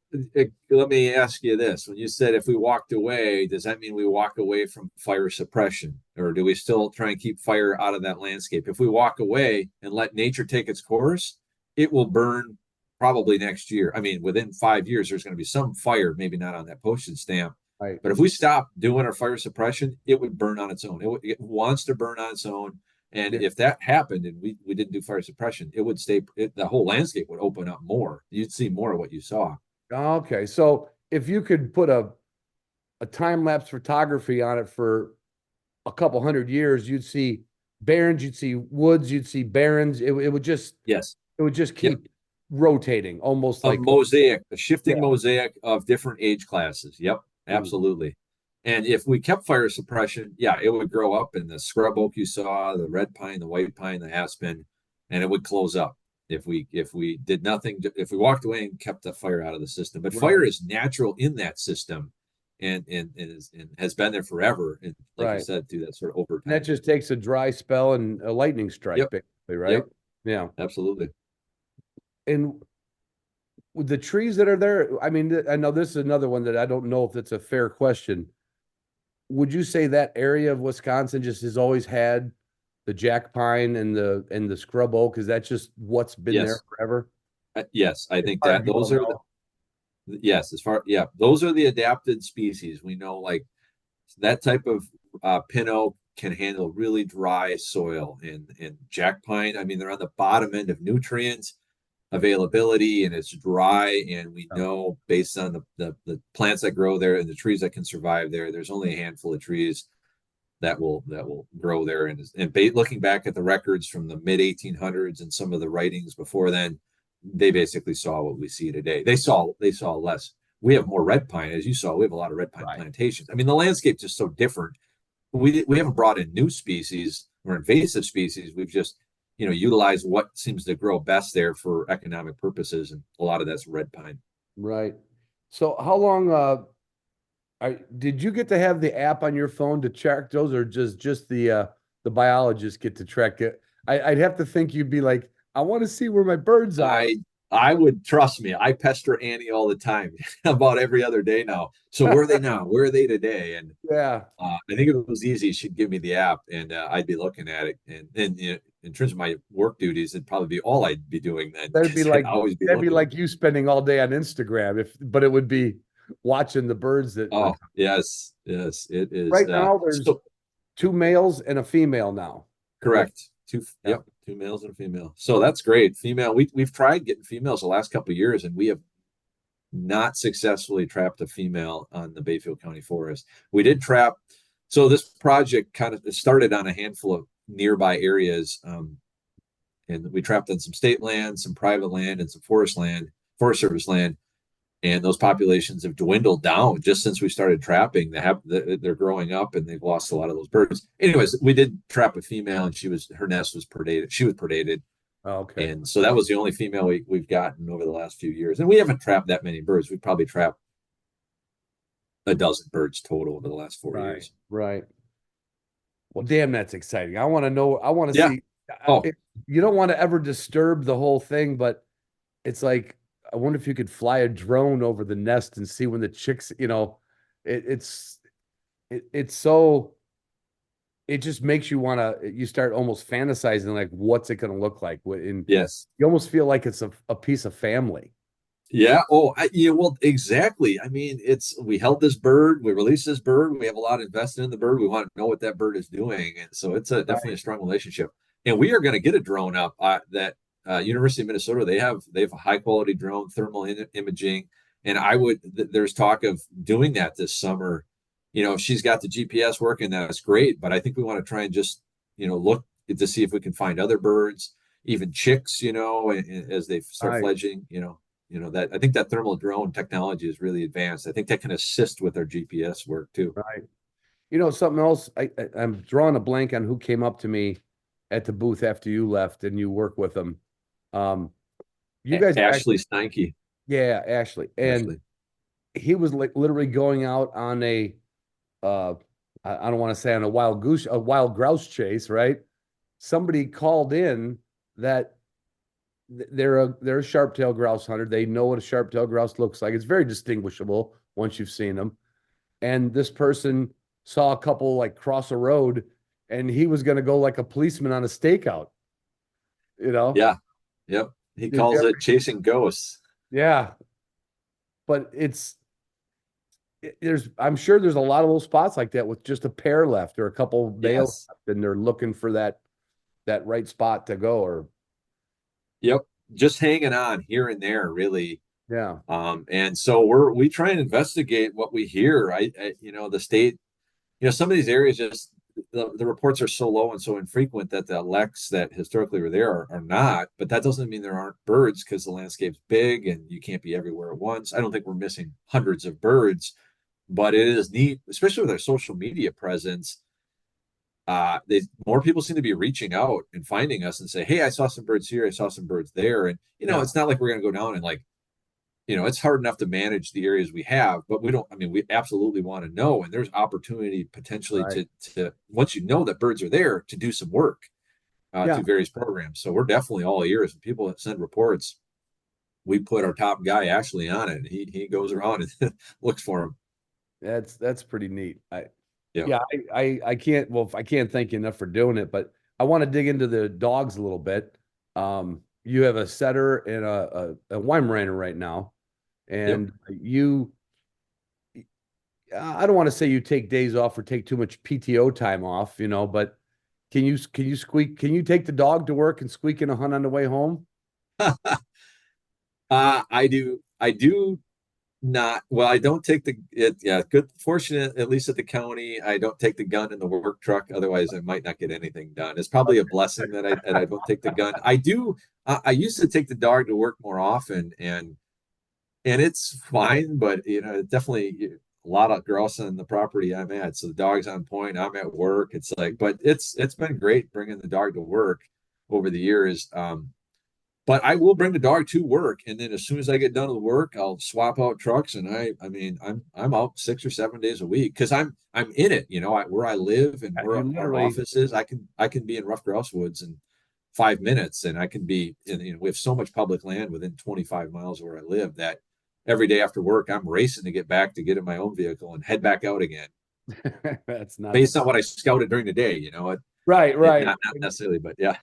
let me ask you this. When you said if we walked away, does that mean we walk away from fire suppression? Or do we still try and keep fire out of that landscape? If we walk away and let nature take its course, it will burn probably next year. I mean, within 5 years, there's going to be some fire, maybe not on that postage stamp. Right. But if we stop doing our fire suppression, it would burn on its own. It wants to burn on its own. And if that happened and we didn't do fire suppression, it would stay, the whole landscape would open up more. You'd see more of what you saw. Okay. So if you could put a time-lapse photography on it for a couple 100 years, you'd see barrens, you'd see woods, you'd see barrens. It would just Yes. keep rotating, almost A like mosaic, a shifting Yeah. mosaic of different age classes. Yep, absolutely. And if we kept fire suppression, yeah, it would grow up in the scrub oak you saw, the red pine, the white pine, the aspen, and it would close up if we did nothing, if we walked away and kept the fire out of the system. But Right. fire is natural in that system and has been there forever. And like you Right. said, through that sort of overtime. And that just takes a dry spell and a lightning strike, Yep. basically, right? Yep. Yeah. Absolutely. And with the trees that are there, I mean, I know this is another one that I don't know if it's a fair question. Would you say that area of Wisconsin just has always had the jack pine and the scrub oak? Is that just what's been there Yes. forever? Yes, I think far that as you those all are know. yes, those are the adapted species. We know like that type of pin oak can handle really dry soil and jack pine. I mean, they're on the bottom end of nutrients availability and it's dry. And we know based on the plants that grow there and the trees that can survive there, there's only a handful of trees that will grow there. And looking back at the records from the mid 1800s and some of the writings before then, they basically saw what we see today. They saw less. We have more red pine, as you saw. We have a lot of red pine plantations. I mean, the landscape's just so different. We haven't brought in new species or invasive species. We've just utilized what seems to grow best there for economic purposes, and a lot of that's red pine. Right. So how long did you get to have the app on your phone to track those, or just the biologists get to track it? I'd have to think you'd be like, I want to see where my birds are. I would, trust me. I pester Annie all the time, about every other day now. So where are they now? Where are they today? And Yeah. I think if it was easy, she'd give me the app, and I'd be looking at it. And in terms of my work duties, it'd probably be all I'd be doing then. That'd be 'cause I'd always be looking. like you spending all day on Instagram, but it would be watching the birds that Oh, yes, it is. right now there's 2 males and a female now. Correct. Two males and a female. So that's great. Female. We've tried getting females the last couple of years, and we have not successfully trapped a female on the Bayfield County Forest. We did trap. So this project kind of started on a handful of nearby areas, and we trapped on some state land, some private land, and some Forest Service land. and those populations have dwindled down just since we started trapping. They're growing up, and they've lost a lot of those birds. Anyways, we did trap a female, and her nest was predated. She was predated, Oh, okay. and so that was the only female we've gotten over the last few years. And we haven't trapped that many birds. We've probably trapped a dozen birds total over the last 4 years. Right. Well, damn, that's exciting. I want to know. I want to Yeah. see. Oh. You don't want to ever disturb the whole thing, but it's like, I wonder if you could fly a drone over the nest and see when the chicks, it's so, it just makes you want to, you start almost fantasizing, like, what's it going to look like? And Yes. you almost feel like it's a piece of family. Yeah. Oh, well, exactly. I mean, we held this bird, we released this bird, we have a lot invested in the bird. We want to know what that bird is doing. And so it's definitely a strong relationship. And we are going to get a drone up that University of Minnesota, they have a high quality drone, thermal imaging. And there's talk of doing that this summer. If she's got the GPS working, that's great. But I think we want to try and just, look to see if we can find other birds, even chicks, as they start fledging, that I think that thermal drone technology is really advanced. I think that can assist with our GPS work too. Right. Something else, I'm drawing a blank on who came up to me at the booth after you left and you work with them. You guys, Ashley Steinke. Yeah, Ashley. And he was like literally going out on I don't want to say on a wild grouse chase, right? Somebody called in that they're a sharptail grouse hunter. They know what a sharptail grouse looks like. It's very distinguishable once you've seen them. And this person saw a couple like cross a road, and he was going to go like a policeman on a stakeout. Yeah. Yep. He calls it chasing ghosts. Yeah. But I'm sure there's a lot of little spots like that with just a pair left or a couple males left, and they're looking for that right spot to go. Yep. Just hanging on here and there, really. Yeah. And so we try and investigate what we hear. The state, some of these areas just the reports are so low and so infrequent that the leks that historically were there are not. But that doesn't mean there aren't birds, because the landscape's big and you can't be everywhere at once. I don't think we're missing hundreds of birds, but it is neat, especially with our social media presence. More people seem to be reaching out and finding us and say, "Hey, I saw some birds here. I saw some birds there." And it's not like we're going to go down and it's hard enough to manage the areas we have, but we absolutely want to know. And there's opportunity potentially to once you know that birds are there, to do some work through various programs. So we're definitely all ears. When people send reports, we put our top guy Ashley on it. He goes around and looks for them. That's pretty neat. I can't thank you enough for doing it, but I want to dig into the dogs a little bit. You have a setter and a Weimaraner right now, and I don't want to say you take days off or take too much PTO time off, but can you take the dog to work and squeak in a hunt on the way home? I do not. Well, I don't take good fortunate, at least at the county, I don't take the gun in the work truck. Otherwise I might not get anything done. It's probably a blessing that I don't take the gun. I used to take the dog to work more often, and it's fine, but definitely a lot of grouse on the property I'm at. So the dog's on point, I'm at work. It's like, but it's been great bringing the dog to work over the years. But I will bring the dog to work, and then as soon as I get done with work, I'll swap out trucks, and I'm out 6 or 7 days a week, because I'm in it, where I live and where our office is. I can be in Rough Grouse Woods in 5 minutes, and I can be we have so much public land within 25 miles of where I live that every day after work I'm racing to get in my own vehicle and head back out again. That's not based on what I scouted during the day, Right. Not necessarily, but yeah.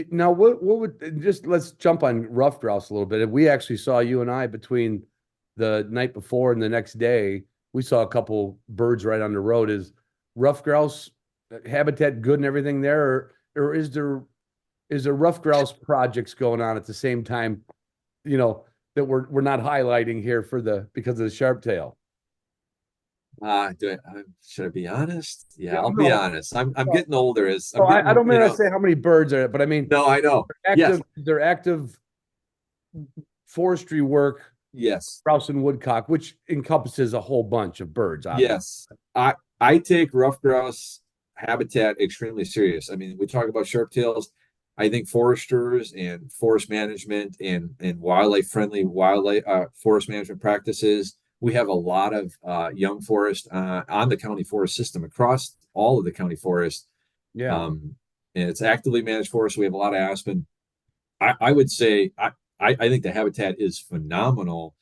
Now, what would, just let's jump on rough grouse a little bit. We actually saw, you and I, between the night before and the next day, we saw a couple birds right on the road. Is rough grouse habitat good and everything there, or is there rough grouse projects going on at the same time, that we're not highlighting here because of the sharptail? Should I be honest? Yeah, I'll be honest. I'm getting older. I don't mean to say how many birds are, but I mean, no, I know. They're active forestry work Yes. grouse and woodcock, which encompasses a whole bunch of birds, obviously. Yes. I take rough grouse habitat extremely serious. I mean, we talk about sharptails. I think foresters and forest management and wildlife friendly wildlife forest management practices. We have a lot of young forest on the county forest system across all of the county forest. Yeah. And it's actively managed forest. We have a lot of aspen. I would say I think the habitat is phenomenal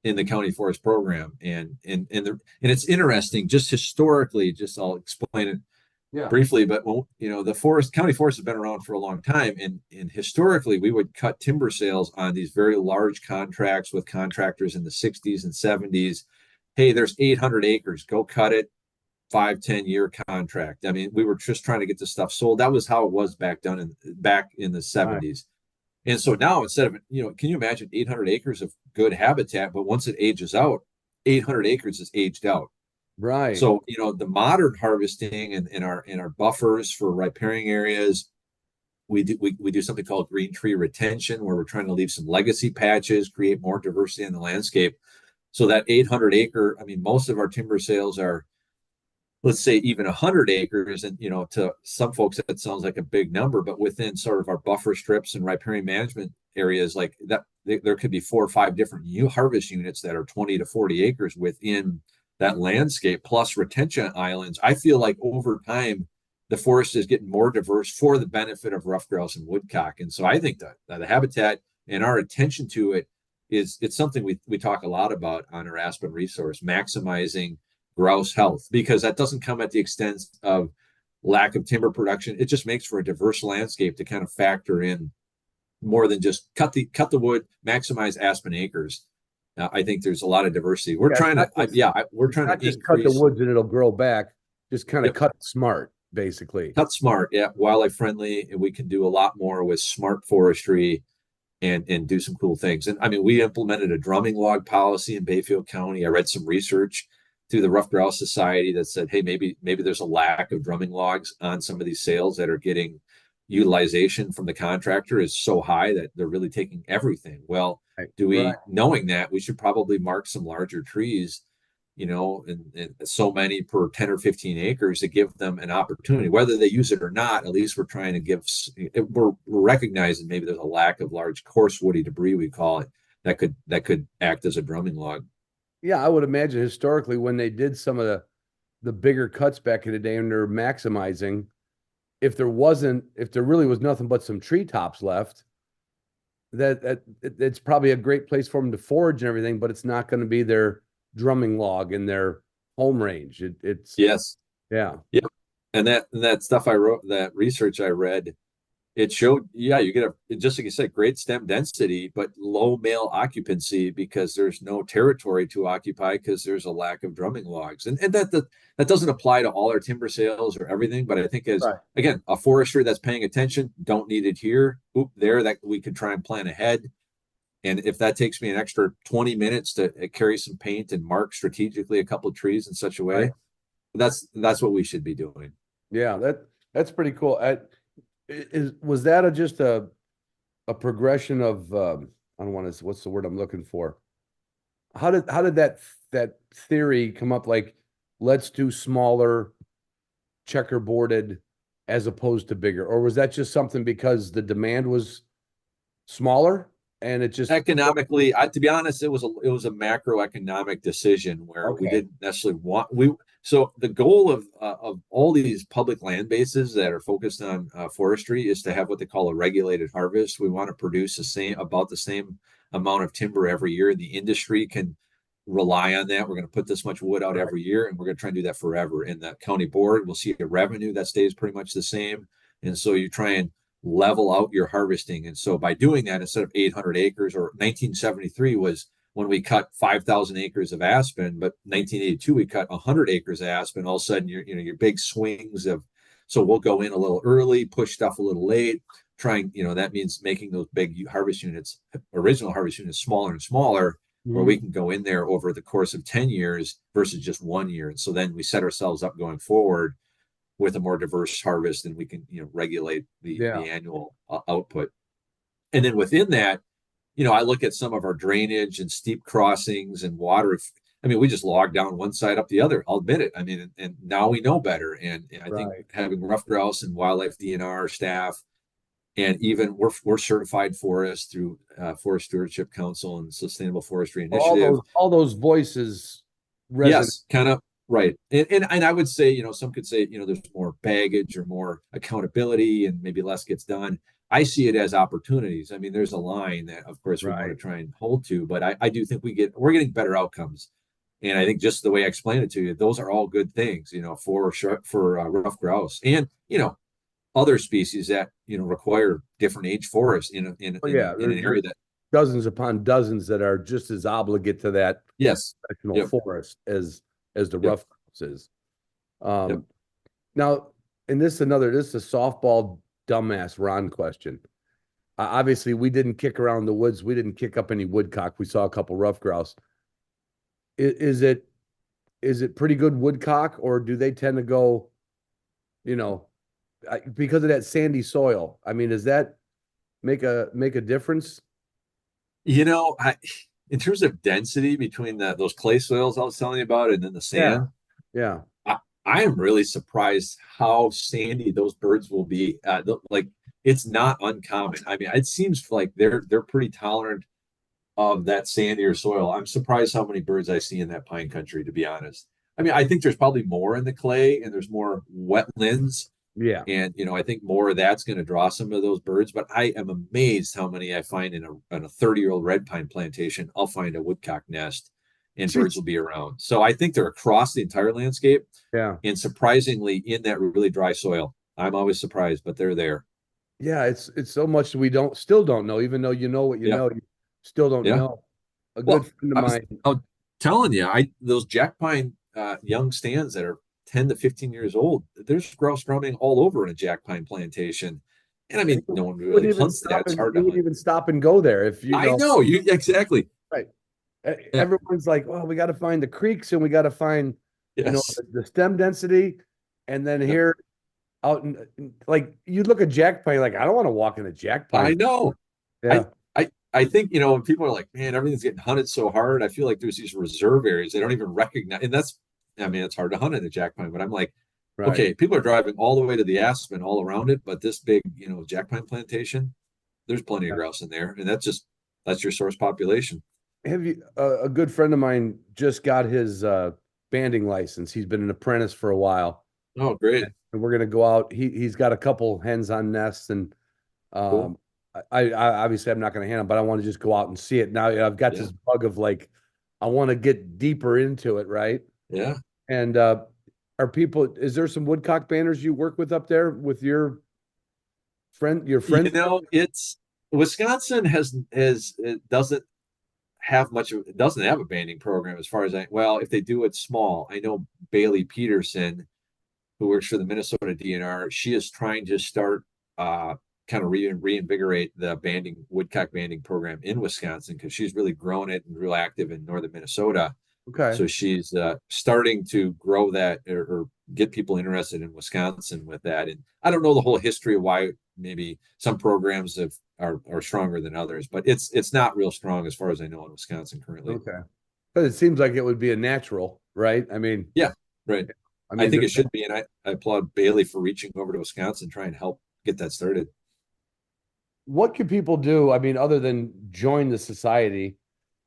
in the county forest program, and it's interesting just historically. Just I'll explain it Yeah. briefly, but when, the county forest has been around for a long time, and historically we would cut timber sales on these very large contracts with contractors in the 60s and 70s. Hey, there's 800 acres, go cut it. 5-10 year contract. I mean, we were just trying to get the stuff sold. That was how it was back in the 70s. And so now instead of, can you imagine 800 acres of good habitat, but once it ages out, 800 acres is aged out. Right. So, the modern harvesting and in our buffers for riparian areas, we do something called green tree retention, where we're trying to leave some legacy patches, create more diversity in the landscape. So that 800 acre, I mean, most of our timber sales are, let's say, even 100 acres, and to some folks that sounds like a big number, but within sort of our buffer strips and riparian management areas like that, there could be 4 or 5 different harvest units that are 20 to 40 acres within that landscape, plus retention islands. I feel like over time the forest is getting more diverse for the benefit of rough grouse and woodcock. And so I think that the habitat and our attention to it it's something we talk a lot about on our Aspen resource, maximizing grouse health, because that doesn't come at the expense of lack of timber production. It just makes for a diverse landscape to kind of factor in more than just cut the wood, maximize aspen acres. I think there's a lot of diversity. We're trying to just cut the woods and it'll grow back. Just kind of cut smart, basically. Cut smart, yeah, wildlife friendly, and we can do a lot more with smart forestry and do some cool things. And I mean, we implemented a drumming log policy in Bayfield County. I read some research through the Rough Grouse Society that said, hey, maybe there's a lack of drumming logs on some of these sales that are getting utilization from the contractor is so high that they're really taking everything. Well, knowing that, we should probably mark some larger trees, and so many per 10 or 15 acres to give them an opportunity, whether they use it or not. At least we're trying to we're recognizing maybe there's a lack of large coarse woody debris, we call it, that could act as a drumming log. Yeah, I would imagine historically when they did some of the bigger cuts back in the day and they're maximizing, if there really was nothing but some treetops left, that it's probably a great place for them to forage and everything, but it's not going to be their drumming log in their home range. It's yes. Yeah. Yep. And that stuff I wrote, that research I read, it showed, you get just like you said, great stem density, but low male occupancy because there's no territory to occupy because there's a lack of drumming logs. And that doesn't apply to all our timber sales or everything, but I think again, a forester that's paying attention, don't need it here, that we could try and plan ahead. And if that takes me an extra 20 minutes to carry some paint and mark strategically a couple of trees in such a way, that's what we should be doing. Yeah, that's pretty cool. Was that just a progression of I don't want to, what's the word I'm looking for? How did that theory come up? Like, let's do smaller checkerboarded as opposed to bigger, or was that just something because the demand was smaller and it just economically? To be honest, it was a macroeconomic decision where we didn't necessarily want So the goal of all these public land bases that are focused on forestry is to have what they call a regulated harvest. We want to produce about the same amount of timber every year. The industry can rely on that. We're going to put this much wood out every year, and we're going to try and do that forever. And the county board will see a revenue that stays pretty much the same. And so you try and level out your harvesting. And so by doing that, instead of 800 acres, or 1973 was when we cut 5,000 acres of aspen, but 1982 we cut 100 acres of aspen. All of a sudden, your big swings of, so we'll go in a little early, push stuff a little late, trying, that means making those big original harvest units, smaller and smaller, where we can go in there over the course of 10 years versus just 1 year. And so then we set ourselves up going forward with a more diverse harvest, and we can regulate the annual output. And then within that, I look at some of our drainage and steep crossings and water. I mean, we just log down one side up the other. I'll admit it. I mean, and now we know better. And I think Right. having rough grouse and wildlife DNR staff, and even we're certified forests through Forest Stewardship Council and Sustainable Forestry Initiative. All those voices resonate. Yes, kind of right. And I would say, some could say, there's more baggage or more accountability and maybe less gets done. I see it as opportunities. I mean, there's a line that, of course, we want to Right. try and hold to, but I do think we're getting better outcomes. And I think just the way I explained it to you, those are all good things, for rough grouse and, other species that, require different age forests Oh, yeah, in an area there's that, dozens upon dozens that are just as obligate to that yes, national Yep. forest as the Yep. rough grouse is. Yep. Now, and this is a softball dumbass Ron question. Obviously, we didn't kick around the woods. We didn't kick up any woodcock. We saw a couple rough grouse. Is it pretty good woodcock, or do they tend to go, because of that sandy soil? I mean, does that make a difference? In terms of density between those clay soils I was telling you about and then the sand, Yeah. I am really surprised how sandy those birds will be. Like it's not uncommon. I mean, it seems like they're pretty tolerant of that sandier soil. I'm surprised how many birds I see in that pine country, to be honest. I mean, I think there's probably more in the clay and there's more wetlands. Yeah. And I think more of that's going to draw some of those birds. But I am amazed how many I find in a 30-year-old red pine plantation. I'll find a woodcock nest, and birds will be around. So I think they're across the entire landscape, Yeah. and surprisingly in that really dry soil. I'm always surprised, but they're there. Yeah, it's so much we still don't know, even though you know what you Yeah. know, you still don't Yeah. know. A Well, good friend of mine. I'm telling you, those jack pine young stands that are 10 to 15 years old, there's grouse drumming all over in a jack pine plantation. And I mean, no one really hunts that. It's hard to You wouldn't hunt. even stop and go there if I know you exactly. Right. Yeah. Everyone's like, well, we got to find the creeks and we got to find, Yes. the stem density. And then Yep. here out like you look at jack pine, like, I don't want to walk in a jack pine. I know. Yeah. I think, when people are like, man, everything's getting hunted so hard, I feel like there's these reserve areas they don't even recognize. And it's hard to hunt in the jack pine, but I'm like, Right. okay, people are driving all the way to the aspen all around it, but this big, jack pine plantation, there's plenty of grouse in there. And that's your source population. Have you, a good friend of mine just got his banding license. He's been an apprentice for a while. Oh, great. And we're going to go out. He's got a couple hens on nests, and Cool. I obviously I'm not going to hand them, but I want to just go out and see it. Now I've got Yeah. this bug of like, I want to get deeper into it, right? Yeah. And is there some woodcock banders you work with up there with your friend? It's Wisconsin it doesn't have it doesn't have a banding program as far as if they do, it's small. I know Bailey Peterson, who works for the Minnesota DNR, she is trying to start kind of reinvigorate the woodcock banding program in Wisconsin, because she's really grown it and real active in northern Minnesota. Okay. So she's starting to grow that or get people interested in Wisconsin with that. And I don't know the whole history of why maybe some programs are stronger than others, but it's not real strong as far as I know in Wisconsin currently. Okay. But it seems like it would be a natural, right? I mean, yeah, right. I think it should be. And I applaud Bailey for reaching over to Wisconsin, trying to help get that started. What can people do? I mean, other than join the society?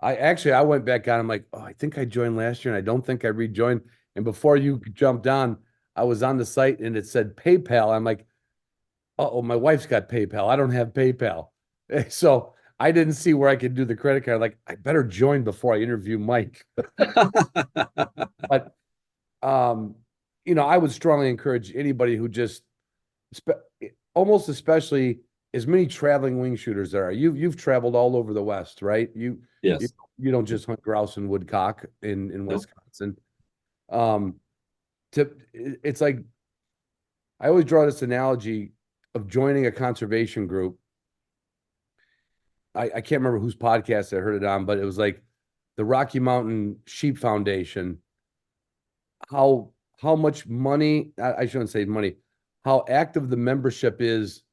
I went back on. I'm like, oh, I think I joined last year, and I don't think I rejoined. And before you jumped on, I was on the site and it said PayPal. I'm like, oh, my wife's got PayPal. I don't have PayPal, so I didn't see where I could do the credit card. Like, I better join before I interview Mike. But I would strongly encourage anybody who just, almost especially as many traveling wing shooters there are. You've traveled all over the West, right? Yes. You don't just hunt grouse and woodcock in Wisconsin. It's like, I always draw this analogy of joining a conservation group. I can't remember whose podcast I heard it on, but it was like the Rocky Mountain Sheep Foundation. How much money, I shouldn't say money, how active the membership is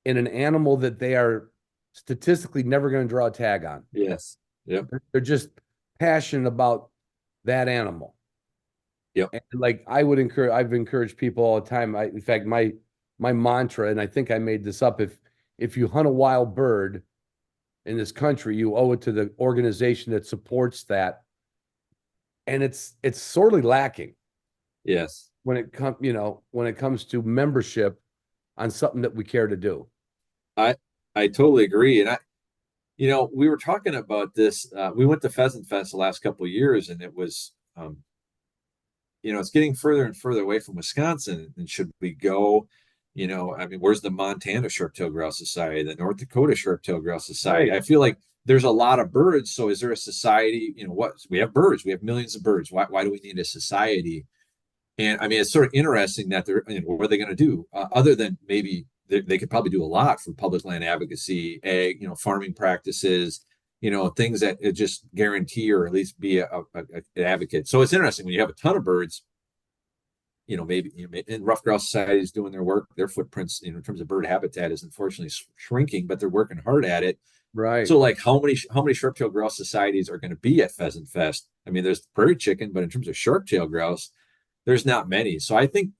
in an animal that they are statistically never going to draw a tag on. Yes. Yep. They're just passionate about that animal. Yep. And like I've encouraged people all the time. In fact, my mantra, and I think I made this up, if you hunt a wild bird in this country, you owe it to the organization that supports that. And it's sorely lacking. Yes. When it comes to membership on something that we care to do. I totally agree. And we were talking about this. We went to Pheasant Fest the last couple of years, and it was, it's getting further and further away from Wisconsin. And should we go? Where's the Montana Sharptail Grouse Society, the North Dakota Sharptail Grouse Society? Right. I feel like there's a lot of birds. So is there a society? We have birds. We have millions of birds. Why do we need a society? And I mean, it's sort of interesting that what are they going to do other than maybe they could probably do a lot for public land advocacy, ag, farming practices, things that just guarantee or at least be an advocate. So it's interesting when you have a ton of birds, maybe and Rough Grouse Society is doing their work. Their footprints, in terms of bird habitat, is unfortunately shrinking, but they're working hard at it. Right. So, like, how many Sharptail Grouse societies are going to be at Pheasant Fest? I mean, there's prairie chicken, but in terms of Sharptail grouse, there's not many. So I think,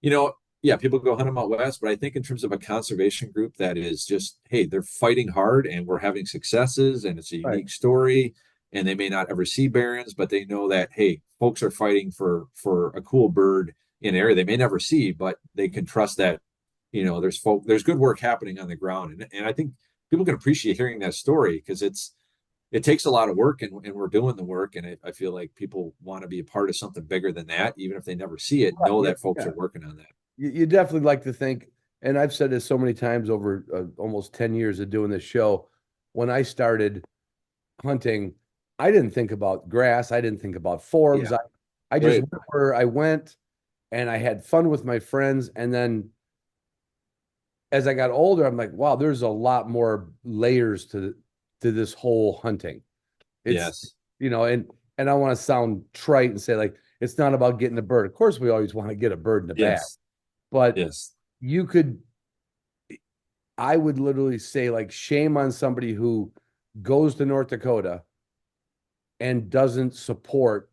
people go hunt them out west, but I think in terms of a conservation group that is just, hey, they're fighting hard and we're having successes and it's a unique story, and they may not ever see barons, but they know that, hey, folks are fighting for a cool bird in an area they may never see, but they can trust that, there's good work happening on the ground. And I think people can appreciate hearing that story because it takes a lot of work, and we're doing the work. And I feel like people want to be a part of something bigger than that, even if they never see it, know that folks are working on that. You definitely like to think, and I've said this so many times over almost 10 years of doing this show. When I started hunting, I didn't think about grass. I didn't think about forms. Yeah. I just went where I went, and I had fun with my friends. And then as I got older, I'm like, wow, there's a lot more layers to this whole hunting. It's, and I don't want to sound trite and say like, it's not about getting a bird. Of course, we always want to get a bird in the bag, but I would literally say, like, shame on somebody who goes to North Dakota and doesn't support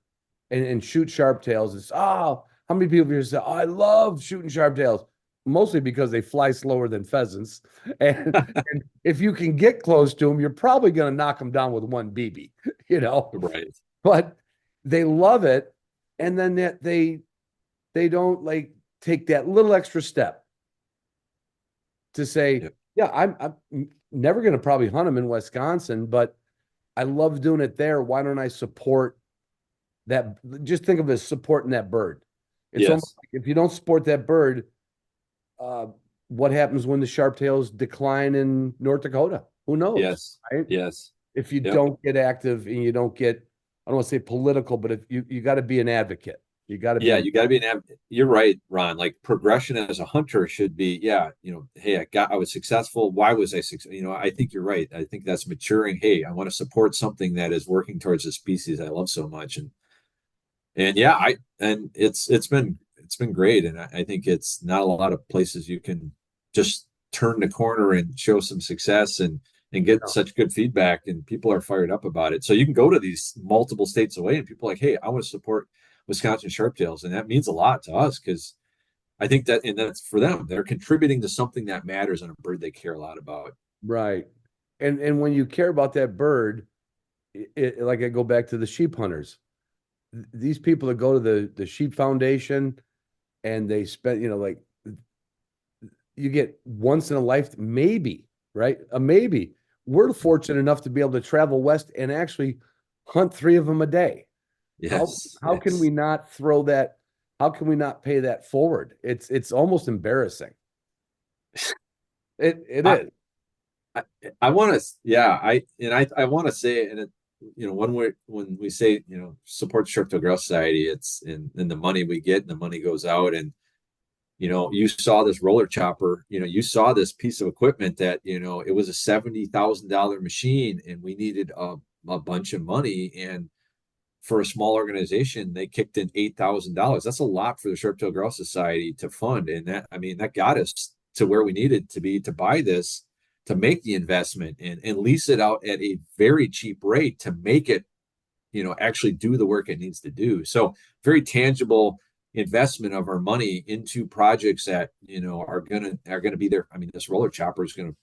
and shoot sharptails. It's, how many people here say, I love shooting sharptails? Mostly because they fly slower than pheasants. And if you can get close to them, you're probably going to knock them down with one BB, Right. But they love it. And then they don't like take that little extra step to say, I'm never going to probably hunt them in Wisconsin, but I love doing it there. Why don't I support that? Just think of it as supporting that bird. It's almost like if you don't support that bird, what happens when the sharptails decline in North Dakota? Who knows? Yes. Right? Yes. If you don't get active and you don't get, I don't want to say political, but if you got to be an advocate. You got to be. Yeah, you got to be an advocate. You're right, Ron. Like, progression as a hunter should be, hey, I was successful. Why was I successful? I think you're right. I think that's maturing. Hey, I want to support something that is working towards a species I love so much. And it's been great. And I think it's not a lot of places you can just turn the corner and show some success and get such good feedback, and people are fired up about it. So you can go to these multiple states away and people are like, hey, I want to support Wisconsin Sharptails. And that means a lot to us because I think that's for them. They're contributing to something that matters on a bird they care a lot about. Right. And when you care about that bird, like I go back to the sheep hunters. These people that go to the Sheep Foundation and they spend, you get once in a life, maybe, right? A maybe. We're fortunate enough to be able to travel west and actually hunt 3 of them a day. Yes. How can we not throw that? How can we not pay that forward? It's almost embarrassing. It is. I want to, I want to say, and when we say, support Sharptail Grouse Society, it's in the money we get and the money goes out. And, you saw this roller chopper, you saw this piece of equipment that, it was a $70,000 machine and we needed a bunch of money. And for a small organization, they kicked in $8,000. That's a lot for the Sharptail Grouse Society to fund. And that got us to where we needed to be to buy this. to make the investment and lease it out at a very cheap rate to make it, actually do the work it needs to do. So very tangible investment of our money into projects that, are gonna be there. I mean, this roller chopper is gonna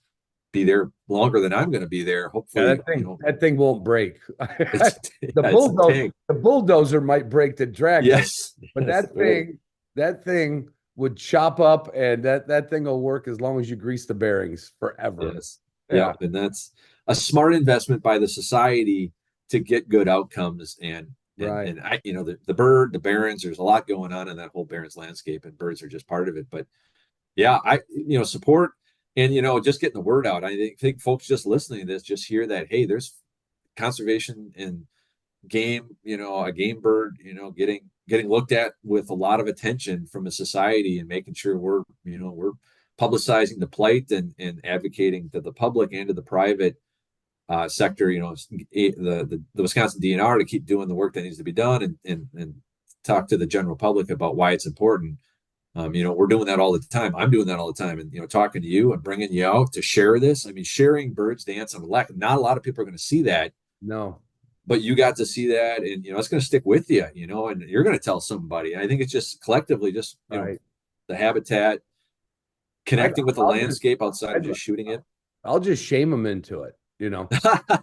be there longer than I'm gonna be there. Hopefully, that thing won't break. The bulldozer might break the drag. Yes, but that thing would chop up, and that thing will work as long as you grease the bearings forever. Yes. Yeah. And that's a smart investment by the society to get good outcomes. And I, the bird, the barrens, there's a lot going on in that whole barrens landscape, and birds are just part of it. But yeah, support and, just getting the word out. I think folks just listening to this just hear that, hey, there's conservation and game, a game bird, getting looked at with a lot of attention from a society, and making sure we're publicizing the plight and advocating to the public and to the private sector, the Wisconsin DNR to keep doing the work that needs to be done, and talk to the general public about why it's important. We're doing that all the time. I'm doing that all the time, and talking to you and bringing you out to share this. I mean, sharing birds dance on the lek. Not a lot of people are going to see that. No. But you got to see that, and it's going to stick with you, and you're going to tell somebody. I think it's just collectively, just the habitat, connecting with the landscape outside of just shooting it. I'll just shame them into it,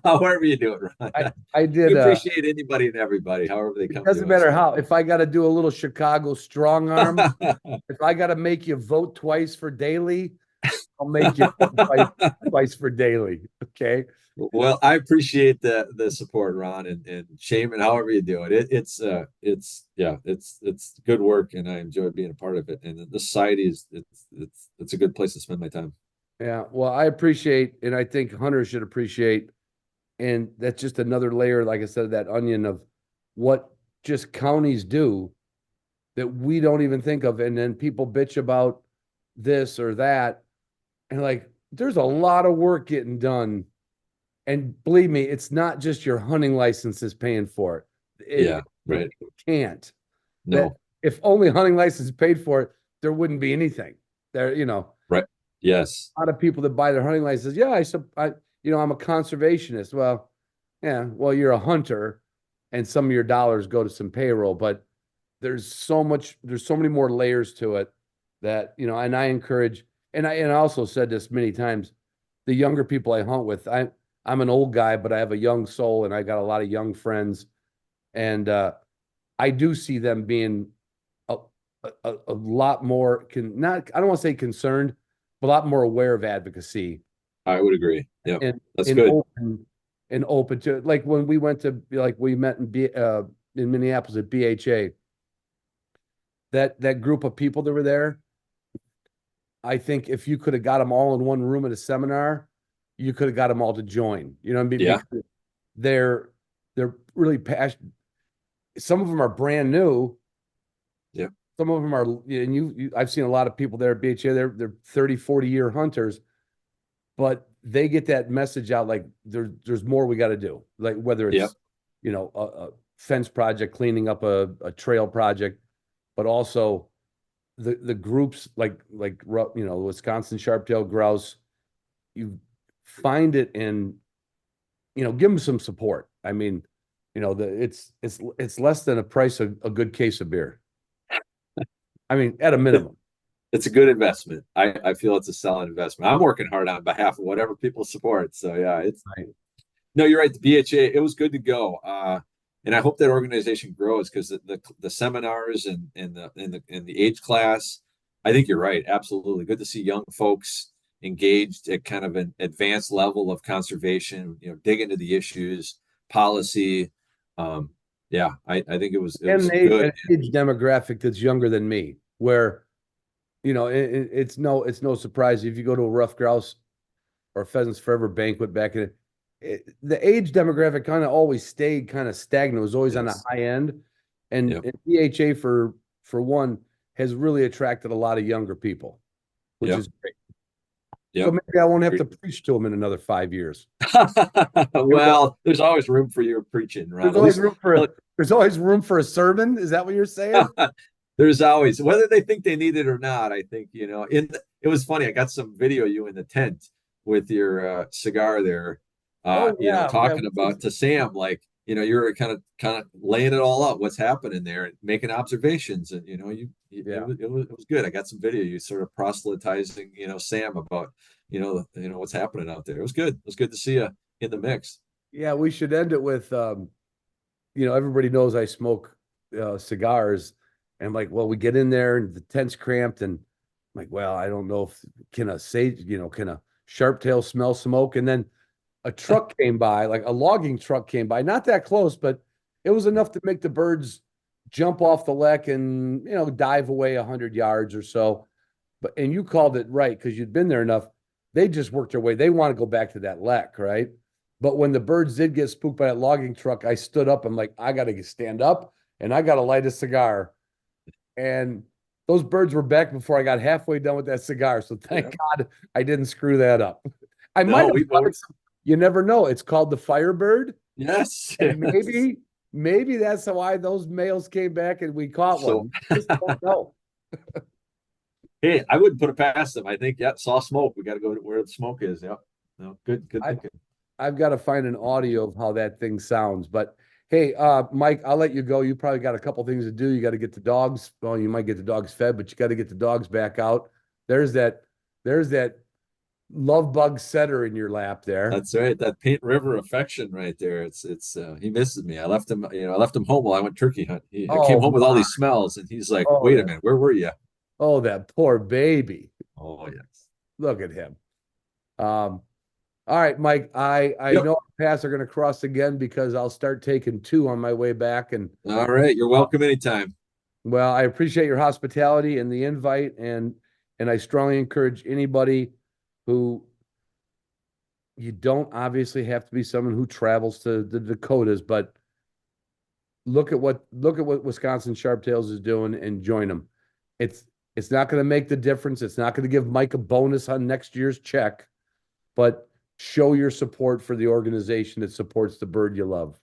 However you do it, Ron. I did. We appreciate anybody and everybody, however they come. It doesn't matter how. If I got to do a little Chicago strong arm, if I got to make you vote twice for Daley, I'll make you vote twice for Daley. Okay. Well, I appreciate the support, Ron, and shame, and however you do it. It's good work, and I enjoy being a part of it. And the society it's a good place to spend my time. Yeah, well, I appreciate, and I think hunters should appreciate, and that's just another layer, like I said, that onion of what just counties do that we don't even think of, and then people bitch about this or that, and like, there's a lot of work getting done. And believe me, it's not just your hunting licenses paying for it. Right. It can't. No. If only hunting license paid for it, there wouldn't be anything. There, Right. Yes. A lot of people that buy their hunting license, I'm a conservationist. Well, yeah, well, you're a hunter, and some of your dollars go to some payroll, but there's so many more layers to it that, and I encourage, and I also said this many times, the younger people I hunt with, I'm an old guy, but I have a young soul, and I got a lot of young friends, and I do see them being a lot more I don't want to say concerned, but a lot more aware of advocacy. I would agree. Yeah, that's and good. Open to, like, when we went to, like, we met in Minneapolis at BHA. That group of people that were there, I think if you could have got them all in one room at a seminar, you could have got them all to join. You know what I mean? Yeah. Because they're really passionate. Some of them are brand new. Yeah. Some of them are, and I've seen a lot of people there at BHA. They're 30, 40-year hunters, but they get that message out, like, there's more we got to do. Like, whether it's, a fence project, cleaning up a trail project, but also the groups like Wisconsin Sharptail Grouse. You find it in, give them some support. I mean, it's less than a price of a good case of beer. I mean, at a minimum. It's a good investment. I feel it's a solid investment. I'm working hard on behalf of whatever people support. So yeah, it's right. No, you're right. The BHA, it was good to go. And I hope that organization grows, because the seminars and the age class, I think you're right. Absolutely. Good to see young folks engaged at kind of an advanced level of conservation, dig into the issues, policy. I think it was good. An age demographic that's younger than me, where, it's no surprise if you go to a Rough Grouse or Pheasants Forever banquet back in the age demographic kind of always stayed kind of stagnant. It was always on the high end, and BHA for one has really attracted a lot of younger people, which is great. So maybe I won't have to preach to them in another 5 years. Well, there's always room for your preaching, right? There's always room for a sermon. Is that what you're saying? There's always, whether they think they need it or not. I think, it was funny. I got some video of you in the tent with your cigar there, Oh yeah, talking about to Sam, like, you were kind of laying it all out, what's happening there, and making observations, and it was good. I got some video, you sort of proselytizing, Sam about, what's happening out there. It was good. It was good to see you in the mix. yeah. We should end it with, everybody knows I smoke cigars, and I'm like, well, we get in there and the tent's cramped, and I'm like, well, I don't know if can a Sharptail smell smoke, and then a truck came by, like a logging truck came by, not that close, but it was enough to make the birds jump off the lek and, dive away 100 yards or so. And you called it right because you'd been there enough. They just worked their way. They want to go back to that lek, right? But when the birds did get spooked by that logging truck, I stood up. I'm like, I got to stand up and I got to light a cigar. And those birds were back before I got halfway done with that cigar. So thank God I didn't screw that up. I might have. You never know. It's called the Firebird. Yes. And maybe that's why those males came back and we caught one. Just don't know. Hey, I wouldn't put it past them. I think, saw smoke. We got to go to where the smoke is. Yep. No, good thinking. I've got to find an audio of how that thing sounds. But hey, Mike, I'll let you go. You probably got a couple things to do. You got to get the dogs. Well, you might get the dogs fed, but you got to get the dogs back out. There's that love bug setter in your lap there. That's right. That Paint River affection right there. It's he misses me. I left him home while I went turkey hunting. I came home with all these smells, and he's like, wait a minute, where were you? Oh, that poor baby. Oh, yes. Look at him. All right, Mike, I know our paths are going to cross again because I'll start taking 2 on my way back. And all right, you're welcome anytime. Well, I appreciate your hospitality and the invite, and I strongly encourage anybody who, you don't obviously have to be someone who travels to the Dakotas, but look at what Wisconsin Sharptails is doing and join them. It's not going to make the difference. It's not going to give Mike a bonus on next year's check, but show your support for the organization that supports the bird you love.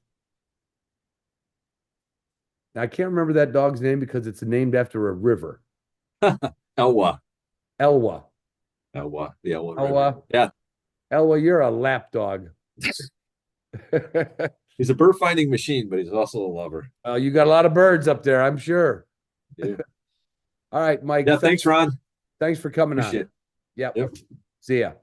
Now, I can't remember that dog's name because it's named after a river. Elwha. Elwha. Elwha. The Elwha Elwha. River. Yeah. Elwha, you're a lap dog. He's a bird finding machine, but he's also a lover. You got a lot of birds up there, I'm sure. Yeah. All right, Mike. Yeah, thanks, Ron. Thanks for coming Appreciate on. it. Yep. See ya.